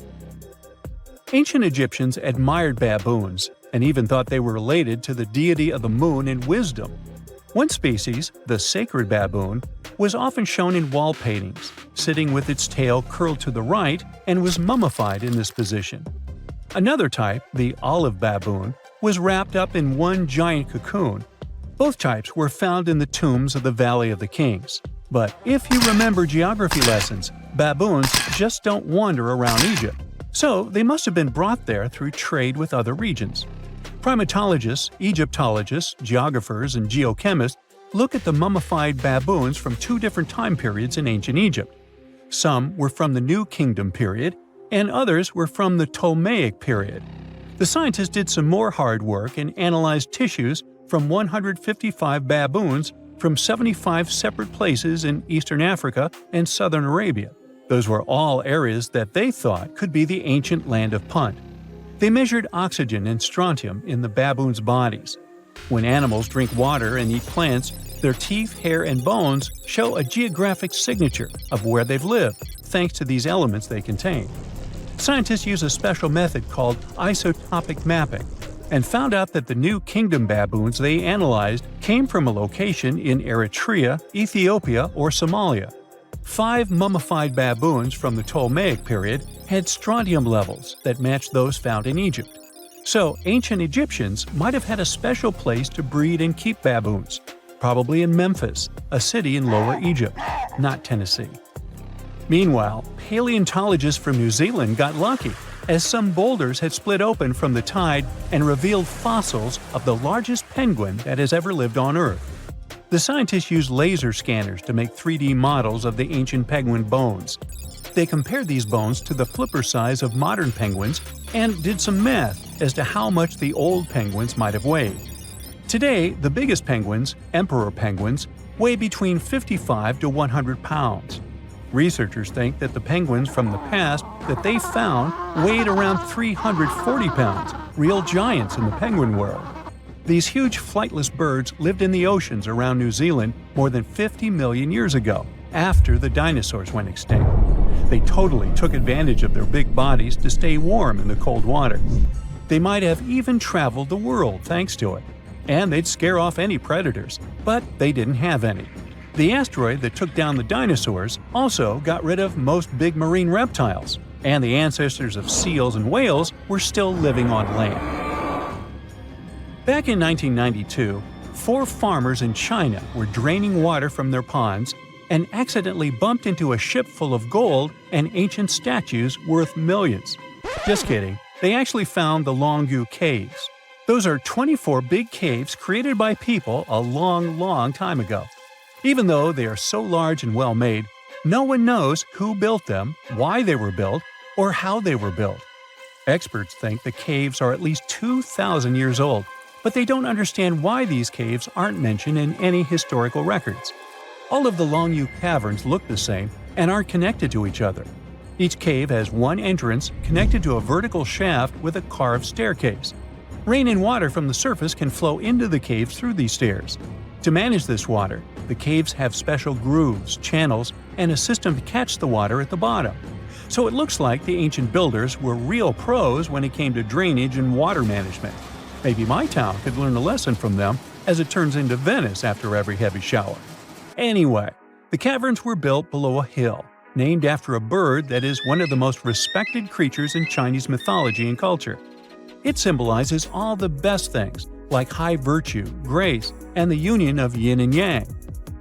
Ancient Egyptians admired baboons and even thought they were related to the deity of the moon and wisdom. One species, the sacred baboon, was often shown in wall paintings, sitting with its tail curled to the right, and was mummified in this position. Another type, the olive baboon, was wrapped up in one giant cocoon. Both types were found in the tombs of the Valley of the Kings. But if you remember geography lessons, baboons just don't wander around Egypt, so they must have been brought there through trade with other regions. Primatologists, Egyptologists, geographers, and geochemists look at the mummified baboons from two different time periods in ancient Egypt. Some were from the New Kingdom period, and others were from the Ptolemaic period. The scientists did some more hard work and analyzed tissues from 155 baboons from 75 separate places in eastern Africa and southern Arabia. Those were all areas that they thought could be the ancient Land of Punt. They measured oxygen and strontium in the baboons' bodies. When animals drink water and eat plants, their teeth, hair, and bones show a geographic signature of where they've lived, thanks to these elements they contain. Scientists use a special method called isotopic mapping, and found out that the New Kingdom baboons they analyzed came from a location in Eritrea, Ethiopia, or Somalia. 5 mummified baboons from the Ptolemaic period had strontium levels that matched those found in Egypt. So ancient Egyptians might have had a special place to breed and keep baboons, probably in Memphis, a city in Lower Egypt, not Tennessee. Meanwhile, paleontologists from New Zealand got lucky, as some boulders had split open from the tide and revealed fossils of the largest penguin that has ever lived on Earth. The scientists used laser scanners to make 3D models of the ancient penguin bones. They compared these bones to the flipper size of modern penguins and did some math as to how much the old penguins might have weighed. Today, the biggest penguins, emperor penguins, weigh between 55 to 100 pounds. Researchers think that the penguins from the past that they found weighed around 340 pounds, real giants in the penguin world. These huge flightless birds lived in the oceans around New Zealand more than 50 million years ago, after the dinosaurs went extinct. They totally took advantage of their big bodies to stay warm in the cold water. They might have even traveled the world thanks to it. And they'd scare off any predators, but they didn't have any. The asteroid that took down the dinosaurs also got rid of most big marine reptiles, and the ancestors of seals and whales were still living on land. Back in 1992, 4 farmers in China were draining water from their ponds and accidentally bumped into a ship full of gold and ancient statues worth millions. Just kidding, they actually found the Longu Caves. Those are 24 big caves created by people a long time ago. Even though they are so large and well made, no one knows who built them, why they were built, or how they were built. Experts think the caves are at least 2,000 years old, but they don't understand why these caves aren't mentioned in any historical records. All of the Longu caverns look the same and aren't connected to each other. Each cave has one entrance connected to a vertical shaft with a carved staircase. Rain and water from the surface can flow into the caves through these stairs. To manage this water, the caves have special grooves, channels, and a system to catch the water at the bottom. So it looks like the ancient builders were real pros when it came to drainage and water management. Maybe my town could learn a lesson from them, as it turns into Venice after every heavy shower. Anyway, the caverns were built below a hill, named after a bird that is one of the most respected creatures in Chinese mythology and culture. It symbolizes all the best things, like high virtue, grace, and the union of yin and yang.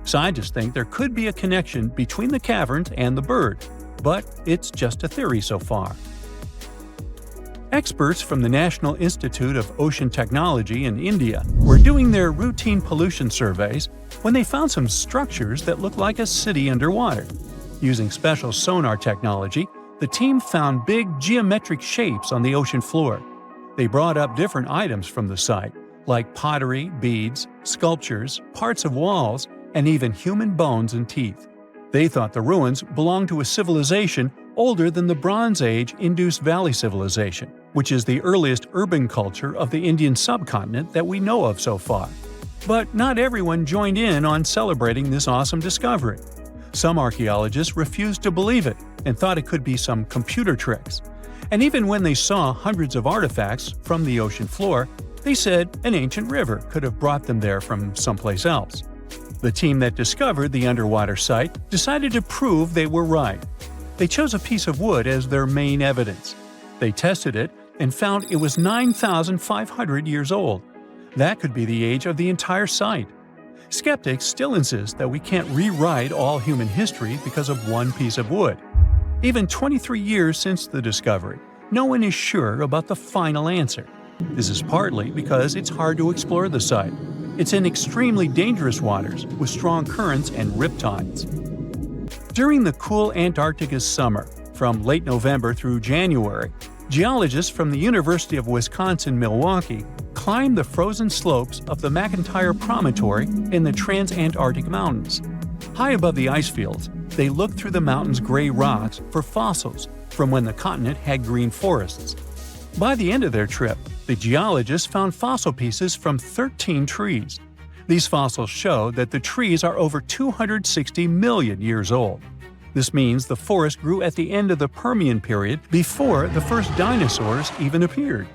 Scientists think there could be a connection between the caverns and the bird, but it's just a theory so far. Experts from the National Institute of Ocean Technology in India were doing their routine pollution surveys when they found some structures that looked like a city underwater. Using special sonar technology, the team found big geometric shapes on the ocean floor. They brought up different items from the site, like pottery, beads, sculptures, parts of walls, and even human bones and teeth. They thought the ruins belonged to a civilization older than the Bronze Age Indus Valley Civilization, which is the earliest urban culture of the Indian subcontinent that we know of so far. But not everyone joined in on celebrating this awesome discovery. Some archaeologists refused to believe it and thought it could be some computer tricks. And even when they saw hundreds of artifacts from the ocean floor, they said an ancient river could have brought them there from someplace else. The team that discovered the underwater site decided to prove they were right. They chose a piece of wood as their main evidence. They tested it and found it was 9,500 years old. That could be the age of the entire site. Skeptics still insist that we can't rewrite all human history because of one piece of wood. Even 23 years since the discovery, no one is sure about the final answer. This is partly because it's hard to explore the site. It's in extremely dangerous waters with strong currents and riptides. During the cool Antarctica's summer, from late November through January, geologists from the University of Wisconsin-Milwaukee climbed the frozen slopes of the McIntyre Promontory in the Transantarctic Mountains. High above the ice fields, they looked through the mountain's gray rocks for fossils from when the continent had green forests. By the end of their trip, the geologists found fossil pieces from 13 trees. These fossils show that the trees are over 260 million years old. This means the forest grew at the end of the Permian period before the first dinosaurs even appeared.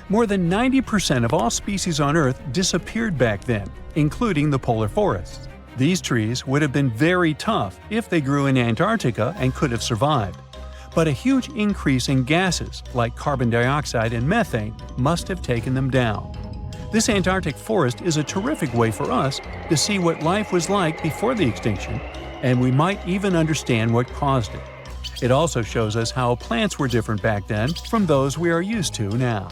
More than 90% of all species on Earth disappeared back then, including the polar forests. These trees would have been very tough if they grew in Antarctica and could have survived. But a huge increase in gases like carbon dioxide and methane must have taken them down. This Antarctic forest is a terrific way for us to see what life was like before the extinction, and we might even understand what caused it. It also shows us how plants were different back then from those we are used to now.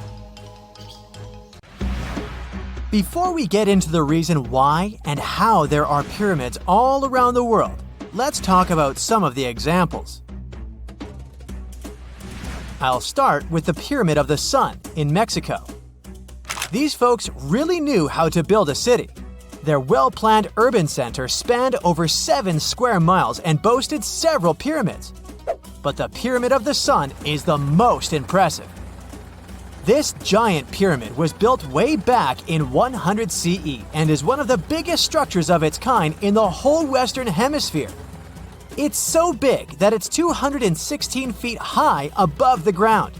Before we get into the reason why and how there are pyramids all around the world, let's talk about some of the examples. I'll start with the Pyramid of the Sun in Mexico. These folks really knew how to build a city. Their well-planned urban center spanned over 7 square miles and boasted several pyramids. But the Pyramid of the Sun is the most impressive. This giant pyramid was built way back in 100 CE and is one of the biggest structures of its kind in the whole Western Hemisphere. It's so big that it's 216 feet high above the ground.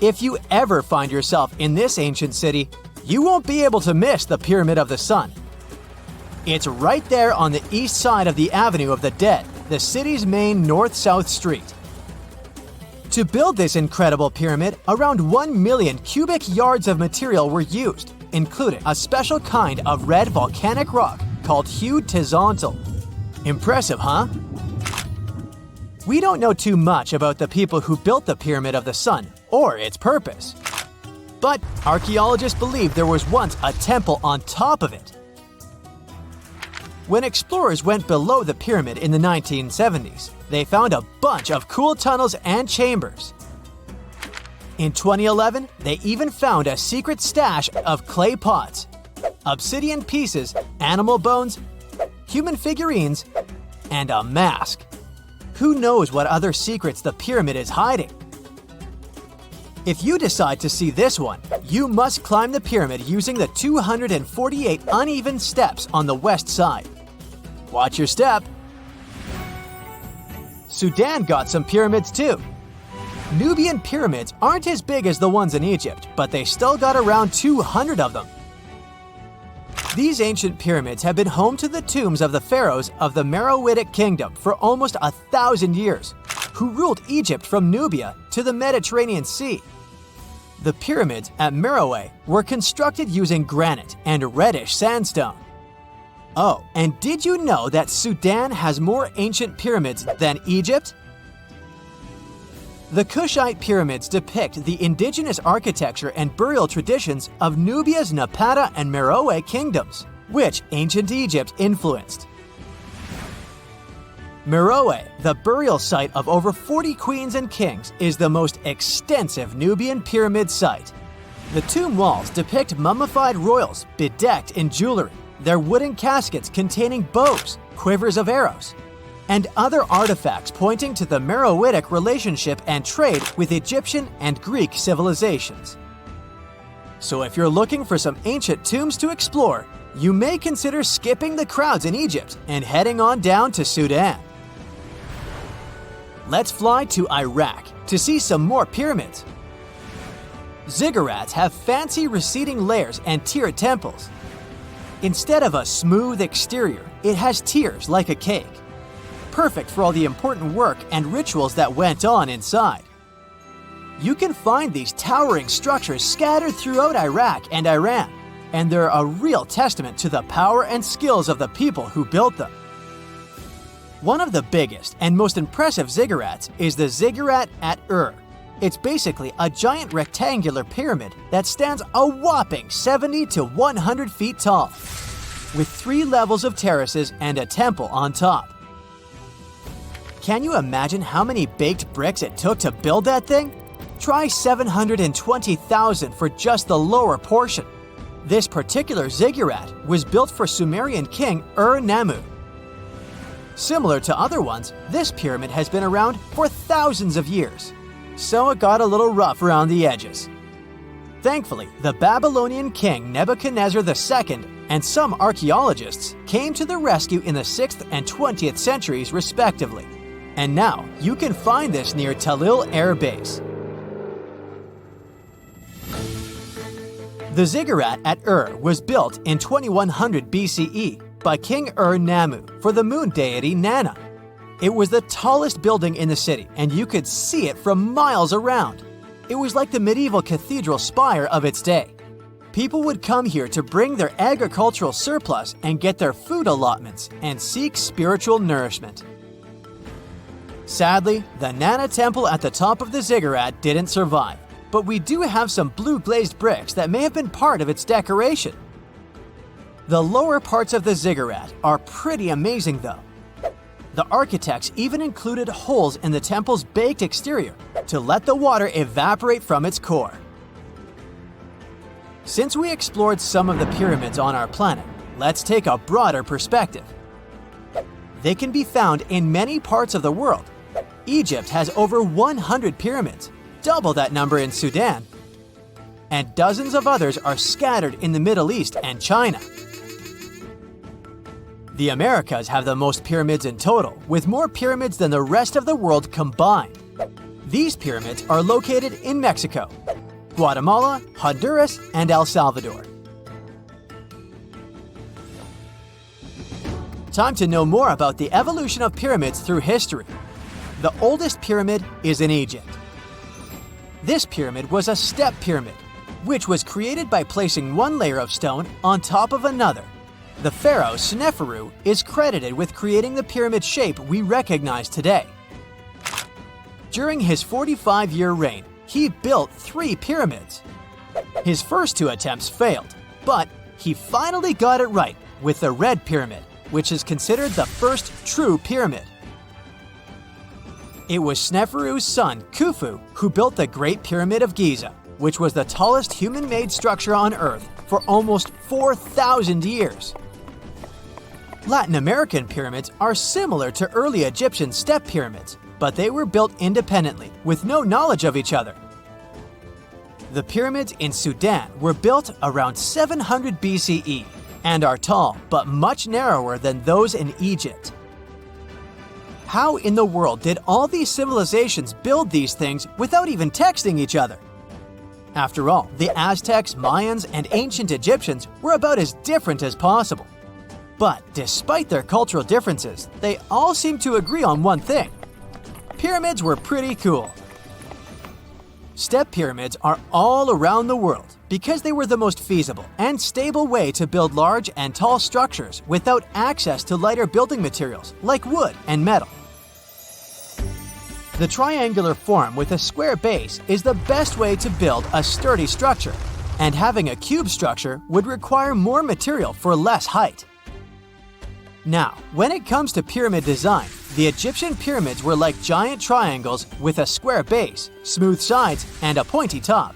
If you ever find yourself in this ancient city, you won't be able to miss the Pyramid of the Sun. It's right there on the east side of the Avenue of the Dead, the city's main north-south street. To build this incredible pyramid, around 1 million cubic yards of material were used, including a special kind of red volcanic rock called Horizontal. Impressive, huh? We don't know too much about the people who built the Pyramid of the Sun or its purpose. But archaeologists believe there was once a temple on top of it. When explorers went below the pyramid in the 1970s, they found a bunch of cool tunnels and chambers. In 2011, they even found a secret stash of clay pots, obsidian pieces, animal bones, human figurines, and a mask. Who knows what other secrets the pyramid is hiding? If you decide to see this one, you must climb the pyramid using the 248 uneven steps on the west side. Watch your step. Sudan got some pyramids too. Nubian pyramids aren't as big as the ones in Egypt, but they still got around 200 of them. These ancient pyramids have been home to the tombs of the pharaohs of the Meroitic Kingdom for almost 1,000 years, who ruled Egypt from Nubia to the Mediterranean Sea. The pyramids at Meroe were constructed using granite and reddish sandstone. Oh, and did you know that Sudan has more ancient pyramids than Egypt? The Kushite pyramids depict the indigenous architecture and burial traditions of Nubia's Napata and Meroe kingdoms, which ancient Egypt influenced. Meroe, the burial site of over 40 queens and kings, is the most extensive Nubian pyramid site. The tomb walls depict mummified royals bedecked in jewelry, their wooden caskets containing bows, quivers of arrows, and other artifacts pointing to the Meroitic relationship and trade with Egyptian and Greek civilizations. So if you're looking for some ancient tombs to explore, you may consider skipping the crowds in Egypt and heading on down to Sudan. Let's fly to Iraq to see some more pyramids. Ziggurats have fancy receding layers and tiered temples. Instead of a smooth exterior, it has tiers like a cake. Perfect for all the important work and rituals that went on inside. You can find these towering structures scattered throughout Iraq and Iran, and they're a real testament to the power and skills of the people who built them. One of the biggest and most impressive ziggurats is the ziggurat at Ur. It's basically a giant rectangular pyramid that stands a whopping 70 to 100 feet tall, with 3 levels of terraces and a temple on top. Can you imagine how many baked bricks it took to build that thing? Try 720,000 for just the lower portion. This particular ziggurat was built for Sumerian king Ur-Nammu. Similar to other ones, this pyramid has been around for thousands of years, so it got a little rough around the edges. Thankfully, the Babylonian king Nebuchadnezzar II and some archaeologists came to the rescue in the 6th and 20th centuries respectively, and now you can find this near Talil Air Base. The ziggurat at Ur was built in 2100 BCE by King Ur-Nammu for the moon deity Nana. It was the tallest building in the city, and you could see it from miles around. It was like the medieval cathedral spire of its day. People would come here to bring their agricultural surplus and get their food allotments and seek spiritual nourishment. Sadly, the Nana temple at the top of the ziggurat didn't survive, but we do have some blue glazed bricks that may have been part of its decoration. The lower parts of the ziggurat are pretty amazing though. The architects even included holes in the temple's baked exterior to let the water evaporate from its core. Since we explored some of the pyramids on our planet, let's take a broader perspective. They can be found in many parts of the world. Egypt has over 100 pyramids, double that number in Sudan, and dozens of others are scattered in the Middle East and China. The Americas have the most pyramids in total, with more pyramids than the rest of the world combined. These pyramids are located in Mexico, Guatemala, Honduras, and El Salvador. Time to know more about the evolution of pyramids through history. The oldest pyramid is in Egypt. This pyramid was a step pyramid, which was created by placing one layer of stone on top of another, The pharaoh Sneferu is credited with creating the pyramid shape we recognize today. During his 45-year reign, he built 3 pyramids. His first 2 attempts failed, but he finally got it right with the Red Pyramid, which is considered the first true pyramid. It was Sneferu's son, Khufu, who built the Great Pyramid of Giza, which was the tallest human-made structure on Earth for almost 4,000 years. Latin American pyramids are similar to early Egyptian step pyramids, but they were built independently with no knowledge of each other. The pyramids in Sudan were built around 700 BCE and are tall but much narrower than those in Egypt. How in the world did all these civilizations build these things without even texting each other? After all, the Aztecs, Mayans, and ancient Egyptians were about as different as possible. But despite their cultural differences, they all seem to agree on one thing: pyramids were pretty cool. Step pyramids are all around the world because they were the most feasible and stable way to build large and tall structures without access to lighter building materials like wood and metal. The triangular form with a square base is the best way to build a sturdy structure, and having a cube structure would require more material for less height. Now, when it comes to pyramid design, the Egyptian pyramids were like giant triangles with a square base, smooth sides, and a pointy top.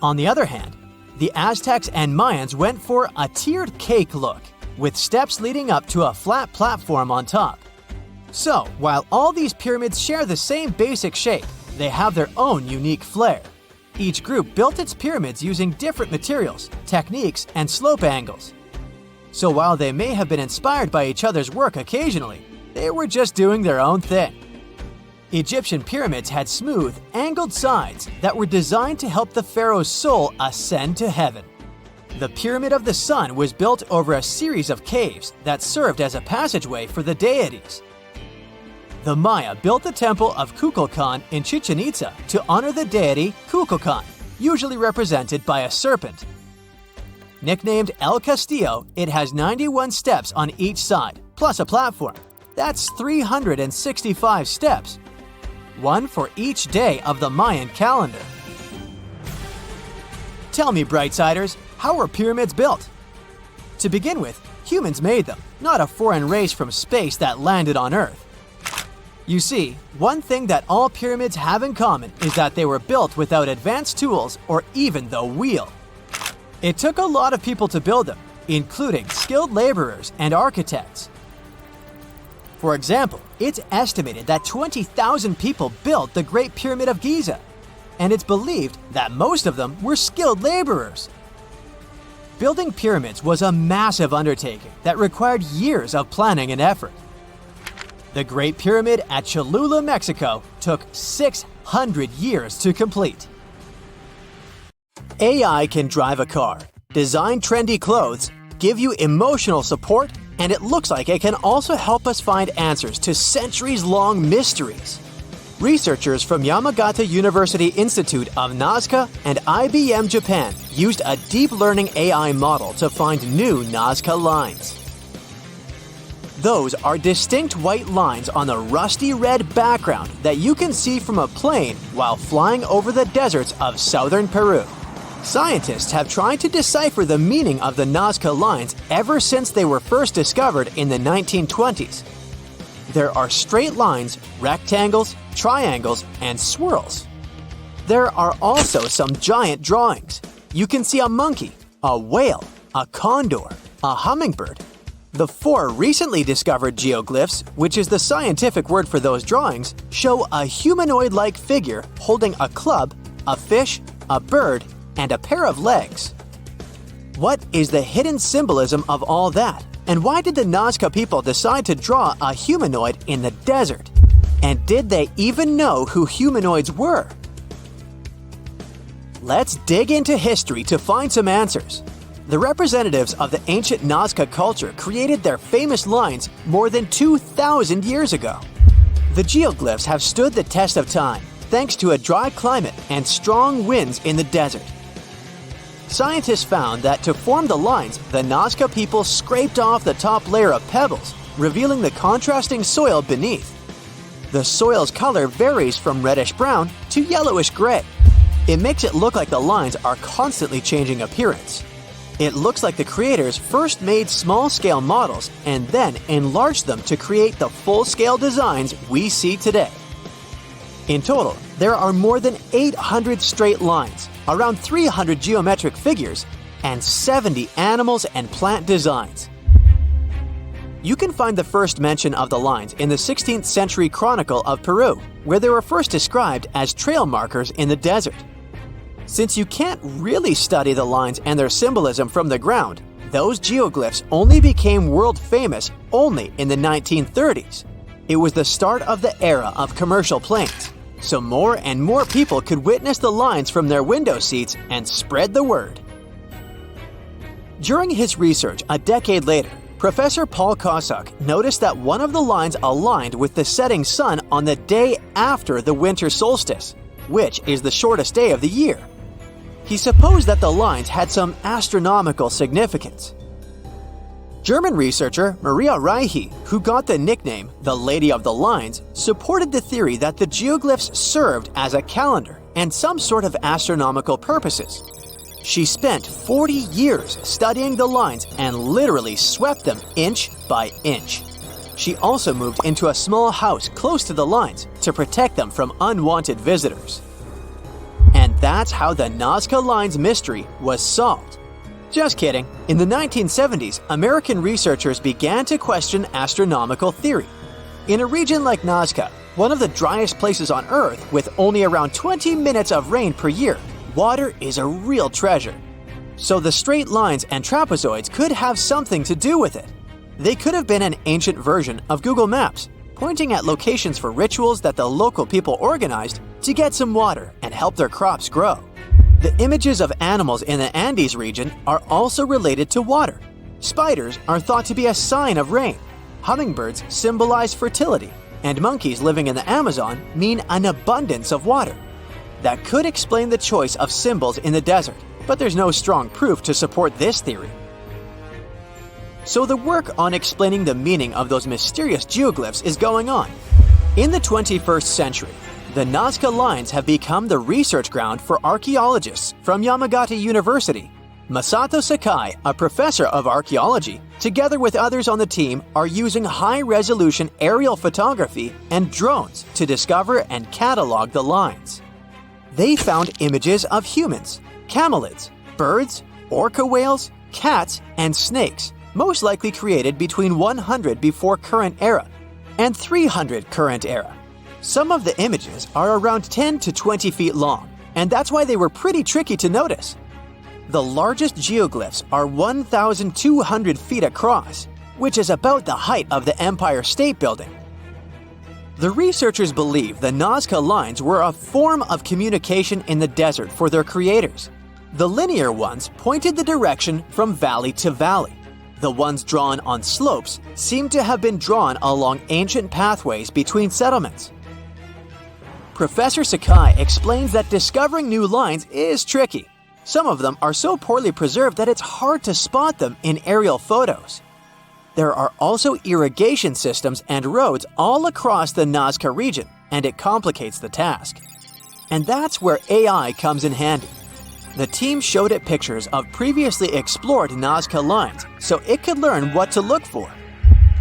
On the other hand, the Aztecs and Mayans went for a tiered cake look, with steps leading up to a flat platform on top. So, while all these pyramids share the same basic shape, they have their own unique flair. Each group built its pyramids using different materials, techniques, and slope angles. So while they may have been inspired by each other's work occasionally, they were just doing their own thing. Egyptian pyramids had smooth, angled sides that were designed to help the pharaoh's soul ascend to heaven. The Pyramid of the Sun was built over a series of caves that served as a passageway for the deities. The Maya built the temple of Kukulkan in Chichen Itza to honor the deity Kukulkan, usually represented by a serpent. Nicknamed El Castillo, it has 91 steps on each side, plus a platform. That's 365 steps, one for each day of the Mayan calendar. Tell me, Brightsiders, how were pyramids built? To begin with, humans made them, not a foreign race from space that landed on Earth. You see, one thing that all pyramids have in common is that they were built without advanced tools or even the wheel. It took a lot of people to build them, including skilled laborers and architects. For example, it's estimated that 20,000 people built the Great Pyramid of Giza, and it's believed that most of them were skilled laborers. Building pyramids was a massive undertaking that required years of planning and effort. The Great Pyramid at Cholula, Mexico, took 600 years to complete. AI can drive a car, design trendy clothes, give you emotional support, and it looks like it can also help us find answers to centuries-long mysteries. Researchers from Yamagata University Institute of Nazca and IBM Japan used a deep learning AI model to find new Nazca lines. Those are distinct white lines on the rusty red background that you can see from a plane while flying over the deserts of southern Peru. Scientists have tried to decipher the meaning of the Nazca lines ever since they were first discovered in the 1920s. There are straight lines, rectangles, triangles, and swirls. There are also some giant drawings. You can see a monkey, a whale, a condor, a hummingbird. The 4 recently discovered geoglyphs, which is the scientific word for those drawings, show a humanoid-like figure holding a club, a fish, a bird, and a pair of legs. What is the hidden symbolism of all that? And why did the Nazca people decide to draw a humanoid in the desert? And did they even know who humanoids were? Let's dig into history to find some answers. The representatives of the ancient Nazca culture created their famous lines more than 2,000 years ago. The geoglyphs have stood the test of time thanks to a dry climate and strong winds in the desert. Scientists found that to form the lines, the Nazca people scraped off the top layer of pebbles, revealing the contrasting soil beneath. The soil's color varies from reddish-brown to yellowish-gray. It makes it look like the lines are constantly changing appearance. It looks like the creators first made small-scale models and then enlarged them to create the full-scale designs we see today. In total, there are more than 800 straight lines, around 300 geometric figures, and 70 animals and plant designs. You can find the first mention of the lines in the 16th century Chronicle of Peru, where they were first described as trail markers in the desert. Since you can't really study the lines and their symbolism from the ground, those geoglyphs only became world famous only in the 1930s. It was the start of the era of commercial planes, so more and more people could witness the lines from their window seats and spread the word. During his research a decade later, Professor Paul Kosuk noticed that one of the lines aligned with the setting sun on the day after the winter solstice, which is the shortest day of the year. He supposed that the lines had some astronomical significance. German researcher Maria Reiche, who got the nickname the Lady of the Lines, supported the theory that the geoglyphs served as a calendar and some sort of astronomical purposes. She spent 40 years studying the lines and literally swept them inch by inch. She also moved into a small house close to the lines to protect them from unwanted visitors. And that's how the Nazca Lines mystery was solved. Just kidding. In the 1970s, American researchers began to question astronomical theory. In a region like Nazca, one of the driest places on Earth with only around 20 minutes of rain per year, water is a real treasure. So the straight lines and trapezoids could have something to do with it. They could have been an ancient version of Google Maps, pointing at locations for rituals that the local people organized to get some water and help their crops grow. The images of animals in the Andes region are also related to water. Spiders are thought to be a sign of rain. Hummingbirds symbolize fertility, and monkeys living in the Amazon mean an abundance of water. That could explain the choice of symbols in the desert, but there's no strong proof to support this theory. So the work on explaining the meaning of those mysterious geoglyphs is going on. In the 21st century, the Nazca Lines have become the research ground for archaeologists from Yamagata University. Masato Sakai, a professor of archaeology, together with others on the team, are using high-resolution aerial photography and drones to discover and catalog the lines. They found images of humans, camelids, birds, orca whales, cats, and snakes, most likely created between 100 before current era and 300 current era. Some of the images are around 10 to 20 feet long, and that's why they were pretty tricky to notice. The largest geoglyphs are 1,200 feet across, which is about the height of the Empire State Building. The researchers believe the Nazca Lines were a form of communication in the desert for their creators. The linear ones pointed the direction from valley to valley. The ones drawn on slopes seem to have been drawn along ancient pathways between settlements. Professor Sakai explains that discovering new lines is tricky. Some of them are so poorly preserved that it's hard to spot them in aerial photos. There are also irrigation systems and roads all across the Nazca region, and it complicates the task. And that's where AI comes in handy. The team showed it pictures of previously explored Nazca Lines so it could learn what to look for.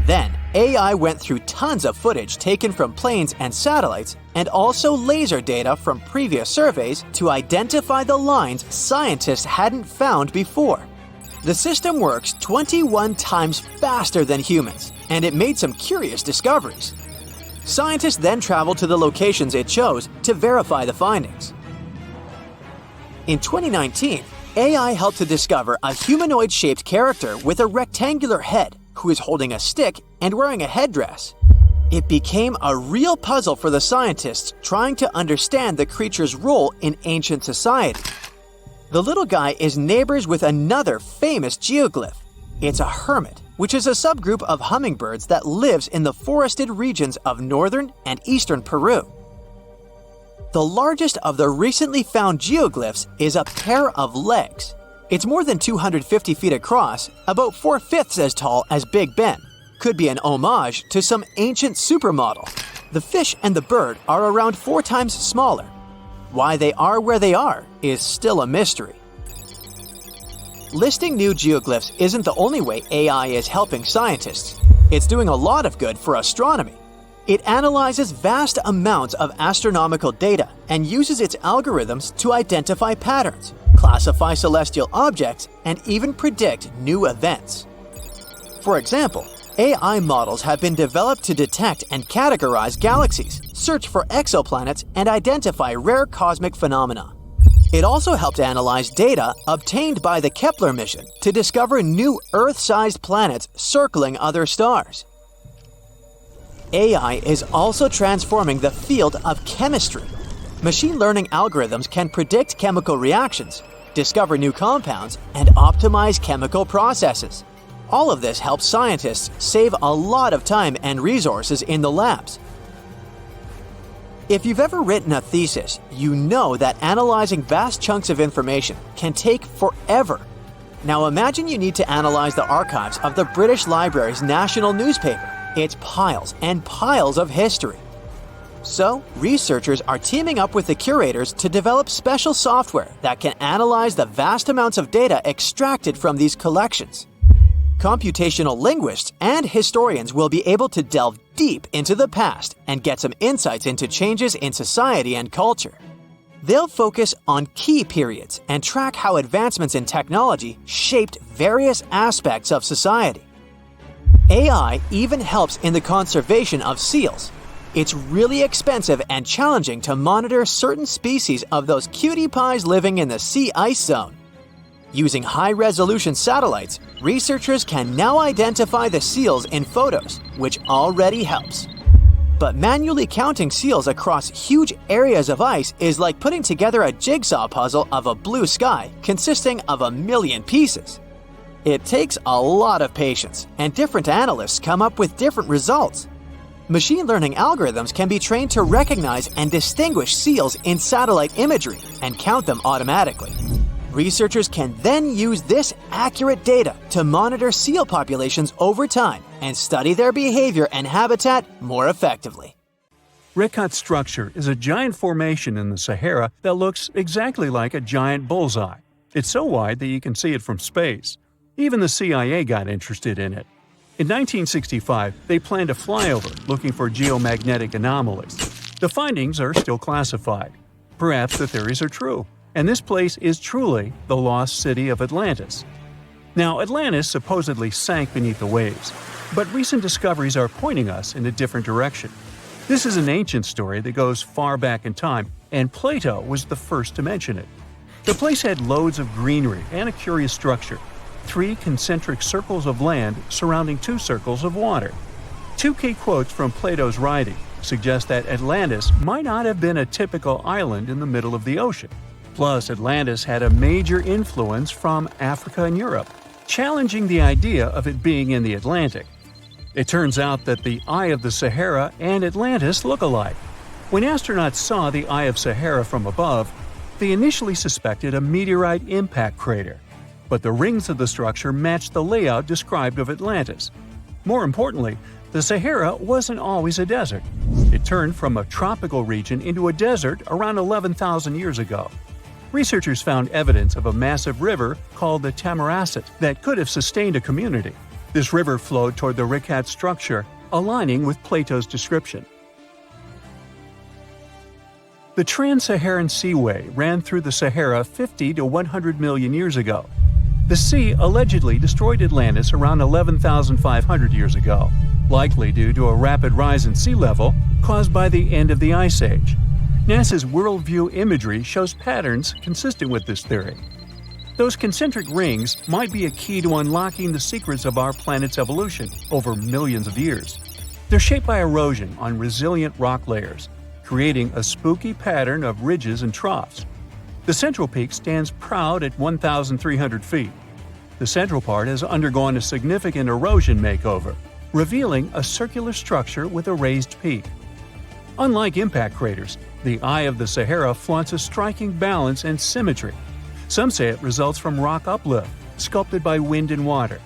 Then, AI went through tons of footage taken from planes and satellites and also laser data from previous surveys to identify the lines scientists hadn't found before. The system works 21 times faster than humans, and it made some curious discoveries. Scientists then traveled to the locations it chose to verify the findings. In 2019, AI helped to discover a humanoid-shaped character with a rectangular head who is holding a stick and wearing a headdress. It became a real puzzle for the scientists trying to understand the creature's role in ancient society. The little guy is neighbors with another famous geoglyph. It's a hermit, which is a subgroup of hummingbirds that lives in the forested regions of northern and eastern Peru. The largest of the recently found geoglyphs is a pair of legs. It's more than 250 feet across, about 4/5 as tall as Big Ben. Could be an homage to some ancient supermodel. The fish and the bird are around 4 times smaller. Why they are where they are is still a mystery. Listing new geoglyphs isn't the only way AI is helping scientists. It's doing a lot of good for astronomy. It analyzes vast amounts of astronomical data and uses its algorithms to identify patterns, classify celestial objects, and even predict new events. For example, AI models have been developed to detect and categorize galaxies, search for exoplanets, and identify rare cosmic phenomena. It also helped analyze data obtained by the Kepler mission to discover new Earth-sized planets circling other stars. AI is also transforming the field of chemistry. Machine learning algorithms can predict chemical reactions, discover new compounds, and optimize chemical processes. All of this helps scientists save a lot of time and resources in the labs. If you've ever written a thesis, you know that analyzing vast chunks of information can take forever. Now imagine you need to analyze the archives of the British Library's national newspaper. It's piles and piles of history. So, researchers are teaming up with the curators to develop special software that can analyze the vast amounts of data extracted from these collections. Computational linguists and historians will be able to delve deep into the past and get some insights into changes in society and culture. They'll focus on key periods and track how advancements in technology shaped various aspects of society. AI even helps in the conservation of seals. It's really expensive and challenging to monitor certain species of those cutie pies living in the sea ice zone. Using high-resolution satellites, researchers can now identify the seals in photos, which already helps. But manually counting seals across huge areas of ice is like putting together a jigsaw puzzle of a blue sky consisting of 1 million pieces. It takes a lot of patience, and different analysts come up with different results. Machine learning algorithms can be trained to recognize and distinguish seals in satellite imagery and count them automatically. Researchers can then use this accurate data to monitor seal populations over time and study their behavior and habitat more effectively. Rekhat structure is a giant formation in the Sahara that looks exactly like a giant bullseye. It's so wide that you can see it from space. Even the CIA got interested in it. In 1965, they planned a flyover looking for geomagnetic anomalies. The findings are still classified. Perhaps the theories are true, and this place is truly the lost city of Atlantis. Now, Atlantis supposedly sank beneath the waves, but recent discoveries are pointing us in a different direction. This is an ancient story that goes far back in time, and Plato was the first to mention it. The place had loads of greenery and a curious structure. 3 concentric circles of land surrounding 2 circles of water. 2 key quotes from Plato's writing suggest that Atlantis might not have been a typical island in the middle of the ocean. Plus, Atlantis had a major influence from Africa and Europe, challenging the idea of it being in the Atlantic. It turns out that the Eye of the Sahara and Atlantis look alike. When astronauts saw the Eye of Sahara from above, they initially suspected a meteorite impact crater. But the rings of the structure matched the layout described of Atlantis. More importantly, the Sahara wasn't always a desert. It turned from a tropical region into a desert around 11,000 years ago. Researchers found evidence of a massive river called the Tamaracet that could have sustained a community. This river flowed toward the Rekhat structure, aligning with Plato's description. The Trans-Saharan Seaway ran through the Sahara 50 to 100 million years ago. The sea allegedly destroyed Atlantis around 11,500 years ago, likely due to a rapid rise in sea level caused by the end of the Ice Age. NASA's worldview imagery shows patterns consistent with this theory. Those concentric rings might be a key to unlocking the secrets of our planet's evolution over millions of years. They're shaped by erosion on resilient rock layers, creating a spooky pattern of ridges and troughs. The central peak stands proud at 1,300 feet. The central part has undergone a significant erosion makeover, revealing a circular structure with a raised peak. Unlike impact craters, the Eye of the Sahara flaunts a striking balance and symmetry. Some say it results from rock uplift, sculpted by wind and water.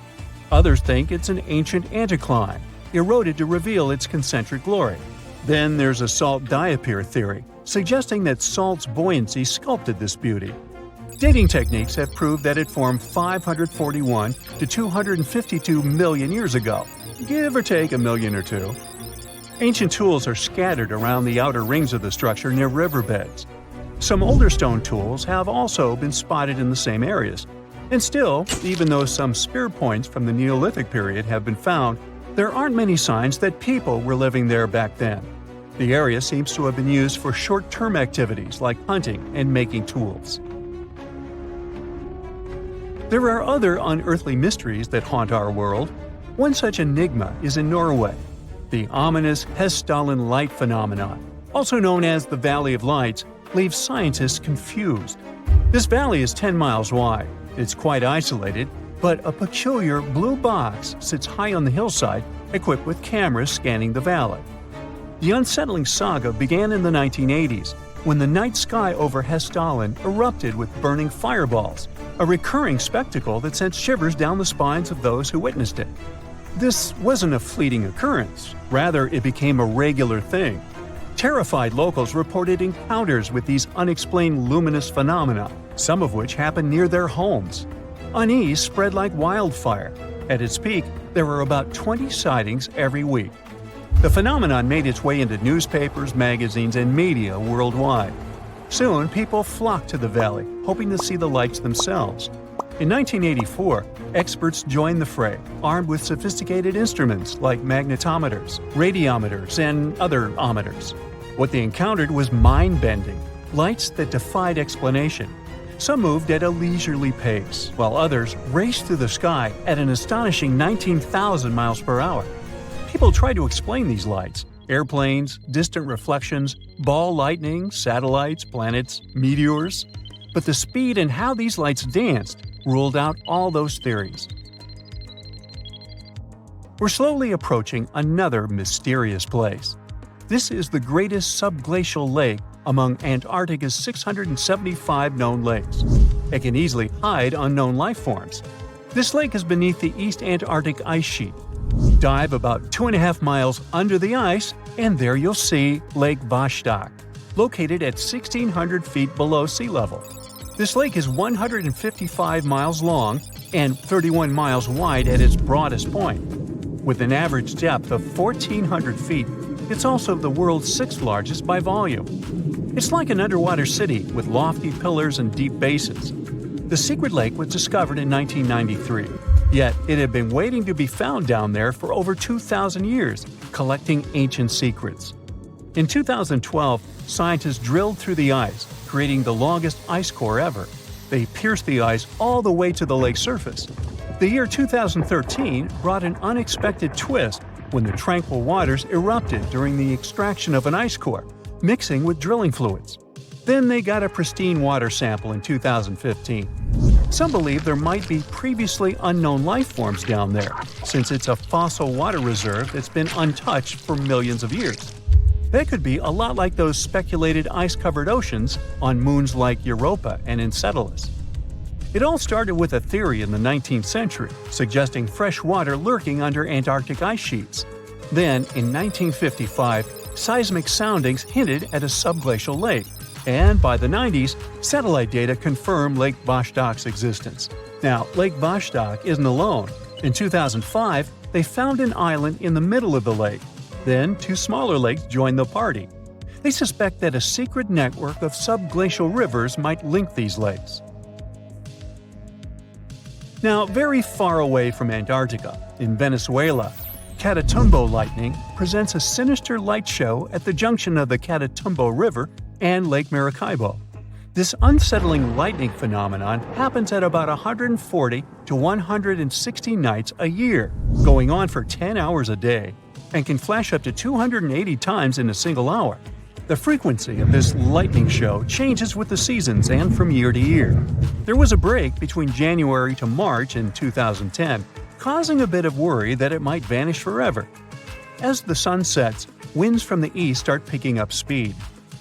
Others think it's an ancient anticline, eroded to reveal its concentric glory. Then there's a salt diapir theory, suggesting that salt's buoyancy sculpted this beauty. Dating techniques have proved that it formed 541 to 252 million years ago, give or take a million or two. Ancient tools are scattered around the outer rings of the structure near riverbeds. Some older stone tools have also been spotted in the same areas. And still, even though some spear points from the Neolithic period have been found, there aren't many signs that people were living there back then. The area seems to have been used for short-term activities like hunting and making tools. There are other unearthly mysteries that haunt our world. One such enigma is in Norway, the ominous Hessdalen light phenomenon, also known as the Valley of Lights, leaves scientists confused. This valley is 10 miles wide. It's quite isolated, but a peculiar blue box sits high on the hillside, equipped with cameras scanning the valley. The unsettling saga began in the 1980s, when the night sky over Hessdalen erupted with burning fireballs, a recurring spectacle that sent shivers down the spines of those who witnessed it. This wasn't a fleeting occurrence, rather it became a regular thing. Terrified locals reported encounters with these unexplained luminous phenomena, some of which happened near their homes. Unease spread like wildfire. At its peak, there were about 20 sightings every week. The phenomenon made its way into newspapers, magazines, and media worldwide. Soon, people flocked to the valley, hoping to see the lights themselves. In 1984, experts joined the fray, armed with sophisticated instruments like magnetometers, radiometers, and other ometers. What they encountered was mind-bending, lights that defied explanation. Some moved at a leisurely pace, while others raced through the sky at an astonishing 19,000 miles per hour. People tried to explain these lights: airplanes, distant reflections, ball lightning, satellites, planets, meteors. But the speed and how these lights danced ruled out all those theories. We're slowly approaching another mysterious place. This is the greatest subglacial lake among Antarctica's 675 known lakes. It can easily hide unknown life forms. This lake is beneath the East Antarctic ice sheet. Dive about 2.5 miles under the ice, and there you'll see Lake Vostok, located at 1,600 feet below sea level. This lake is 155 miles long and 31 miles wide at its broadest point. With an average depth of 1,400 feet, it's also the world's sixth largest by volume. It's like an underwater city with lofty pillars and deep bases. The secret lake was discovered in 1993, yet it had been waiting to be found down there for over 2,000 years, collecting ancient secrets. In 2012, scientists drilled through the ice, creating the longest ice core ever. They pierced the ice all the way to the lake's surface. The year 2013 brought an unexpected twist when the tranquil waters erupted during the extraction of an ice core, mixing with drilling fluids. Then they got a pristine water sample in 2015. Some believe there might be previously unknown life forms down there, since it's a fossil water reserve that's been untouched for millions of years. They could be a lot like those speculated ice-covered oceans on moons like Europa and Enceladus. It all started with a theory in the 19th century, suggesting fresh water lurking under Antarctic ice sheets. Then, in 1955, seismic soundings hinted at a subglacial lake, and by the 90s, satellite data confirmed Lake Vostok's existence. Now, Lake Vostok isn't alone. In 2005, they found an island in the middle of the lake. Then, two smaller lakes joined the party. They suspect that a secret network of subglacial rivers might link these lakes. Now, very far away from Antarctica, in Venezuela, Catatumbo lightning presents a sinister light show at the junction of the Catatumbo River and Lake Maracaibo. This unsettling lightning phenomenon happens at about 140 to 160 nights a year, going on for 10 hours a day, and can flash up to 280 times in a single hour. The frequency of this lightning show changes with the seasons and from year to year. There was a break between January to March in 2010, causing a bit of worry that it might vanish forever. As the sun sets, winds from the east start picking up speed.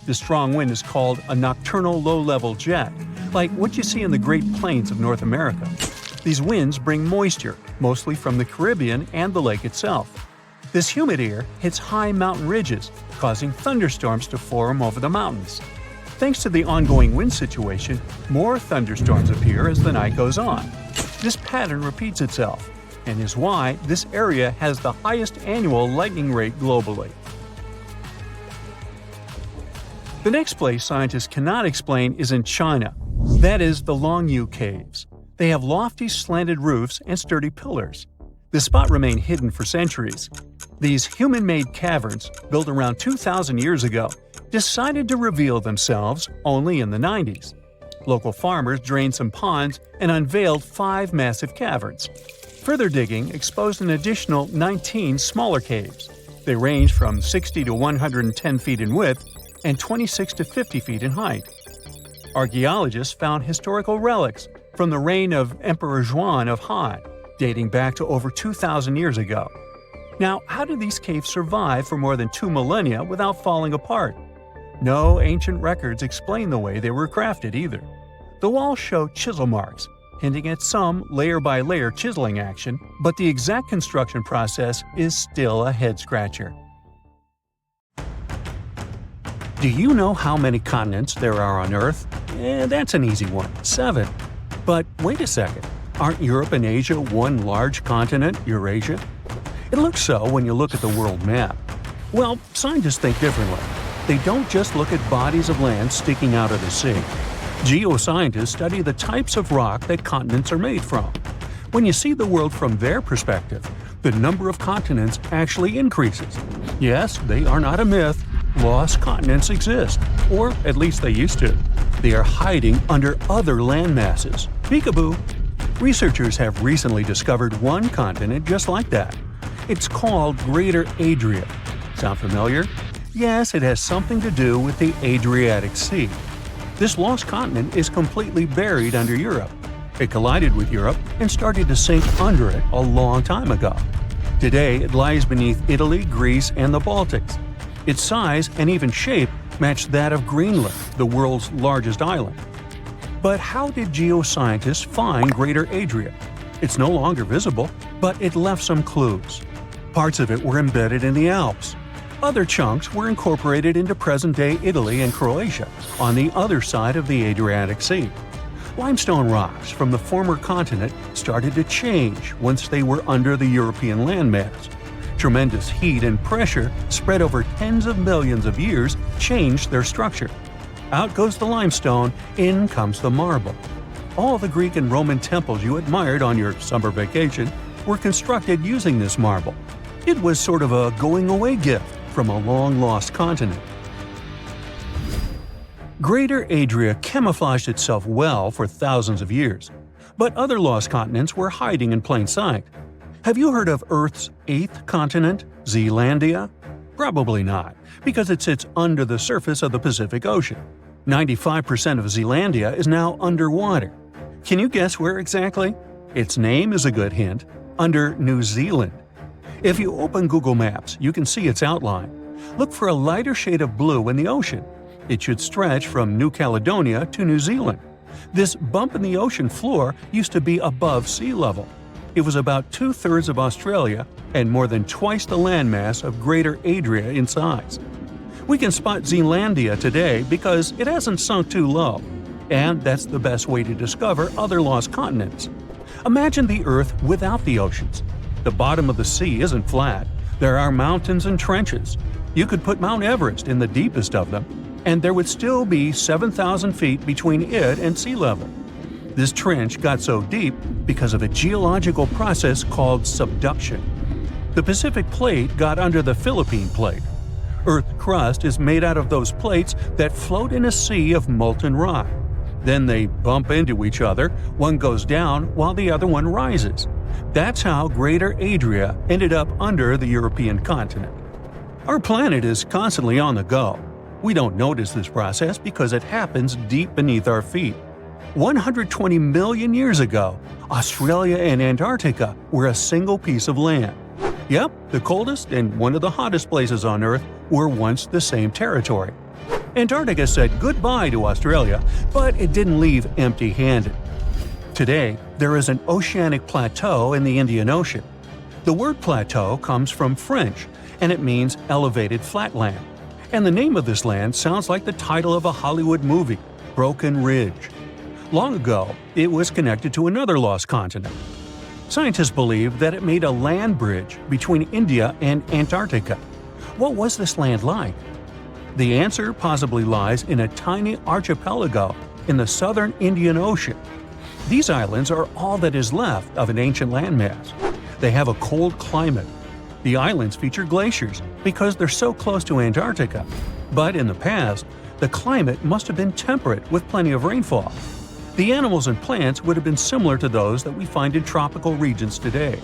The strong wind is called a nocturnal low-level jet, like what you see in the Great Plains of North America. These winds bring moisture, mostly from the Caribbean and the lake itself. This humid air hits high mountain ridges, causing thunderstorms to form over the mountains. Thanks to the ongoing wind situation, more thunderstorms appear as the night goes on. This pattern repeats itself, and is why this area has the highest annual lightning rate globally. The next place scientists cannot explain is in China. That is the Longyu Caves. They have lofty slanted roofs and sturdy pillars. The spot remained hidden for centuries. These human-made caverns, built around 2,000 years ago, decided to reveal themselves only in the 90s. Local farmers drained some ponds and unveiled 5 massive caverns. Further digging exposed an additional 19 smaller caves. They range from 60 to 110 feet in width and 26 to 50 feet in height. Archaeologists found historical relics from the reign of Emperor Zhuan of Han, dating back to over 2,000 years ago. Now, how did these caves survive for more than 2 millennia without falling apart? No ancient records explain the way they were crafted either. The walls show chisel marks, hinting at some layer-by-layer chiseling action, but the exact construction process is still a head-scratcher. Do you know how many continents there are on Earth? That's an easy one, 7. But wait a second, aren't Europe and Asia one large continent, Eurasia? It looks so when you look at the world map. Well, scientists think differently. They don't just look at bodies of land sticking out of the sea. Geoscientists study the types of rock that continents are made from. When you see the world from their perspective, the number of continents actually increases. Yes, they are not a myth. Lost continents exist, or at least they used to. They are hiding under other land masses. Peekaboo! Researchers have recently discovered one continent just like that. It's called Greater Adria. Sound familiar? Yes, it has something to do with the Adriatic Sea. This lost continent is completely buried under Europe. It collided with Europe and started to sink under it a long time ago. Today, it lies beneath Italy, Greece, and the Baltics. Its size and even shape match that of Greenland, the world's largest island. But how did geoscientists find Greater Adria? It's no longer visible, but it left some clues. Parts of it were embedded in the Alps. Other chunks were incorporated into present-day Italy and Croatia, on the other side of the Adriatic Sea. Limestone rocks from the former continent started to change once they were under the European landmass. Tremendous heat and pressure spread over tens of millions of years changed their structure. Out goes the limestone, in comes the marble. All the Greek and Roman temples you admired on your summer vacation were constructed using this marble. It was sort of a going-away gift from a long-lost continent. Greater Adria camouflaged itself well for thousands of years, but other lost continents were hiding in plain sight. Have you heard of Earth's 8th continent, Zealandia? Probably not, because it sits under the surface of the Pacific Ocean. 95% of Zealandia is now underwater. Can you guess where exactly? Its name is a good hint – under New Zealand. If you open Google Maps, you can see its outline. Look for a lighter shade of blue in the ocean. It should stretch from New Caledonia to New Zealand. This bump in the ocean floor used to be above sea level. It was about 2/3 of Australia and more than twice the landmass of Greater Adria in size. We can spot Zealandia today because it hasn't sunk too low, and that's the best way to discover other lost continents. Imagine the Earth without the oceans. The bottom of the sea isn't flat. There are mountains and trenches. You could put Mount Everest in the deepest of them, and there would still be 7,000 feet between it and sea level. This trench got so deep because of a geological process called subduction. The Pacific Plate got under the Philippine Plate. Earth's crust is made out of those plates that float in a sea of molten rock. Then they bump into each other, one goes down while the other one rises. That's how Greater Adria ended up under the European continent. Our planet is constantly on the go. We don't notice this process because it happens deep beneath our feet. 120 million years ago, Australia and Antarctica were a single piece of land. Yep, the coldest and one of the hottest places on Earth were once the same territory. Antarctica said goodbye to Australia, but it didn't leave empty-handed. Today, there is an oceanic plateau in the Indian Ocean. The word plateau comes from French, and it means elevated flatland. And the name of this land sounds like the title of a Hollywood movie, Broken Ridge. Long ago, it was connected to another lost continent. Scientists believe that it made a land bridge between India and Antarctica. What was this land like? The answer possibly lies in a tiny archipelago in the southern Indian Ocean. These islands are all that is left of an ancient landmass. They have a cold climate. The islands feature glaciers because they're so close to Antarctica. But in the past, the climate must have been temperate with plenty of rainfall. The animals and plants would have been similar to those that we find in tropical regions today.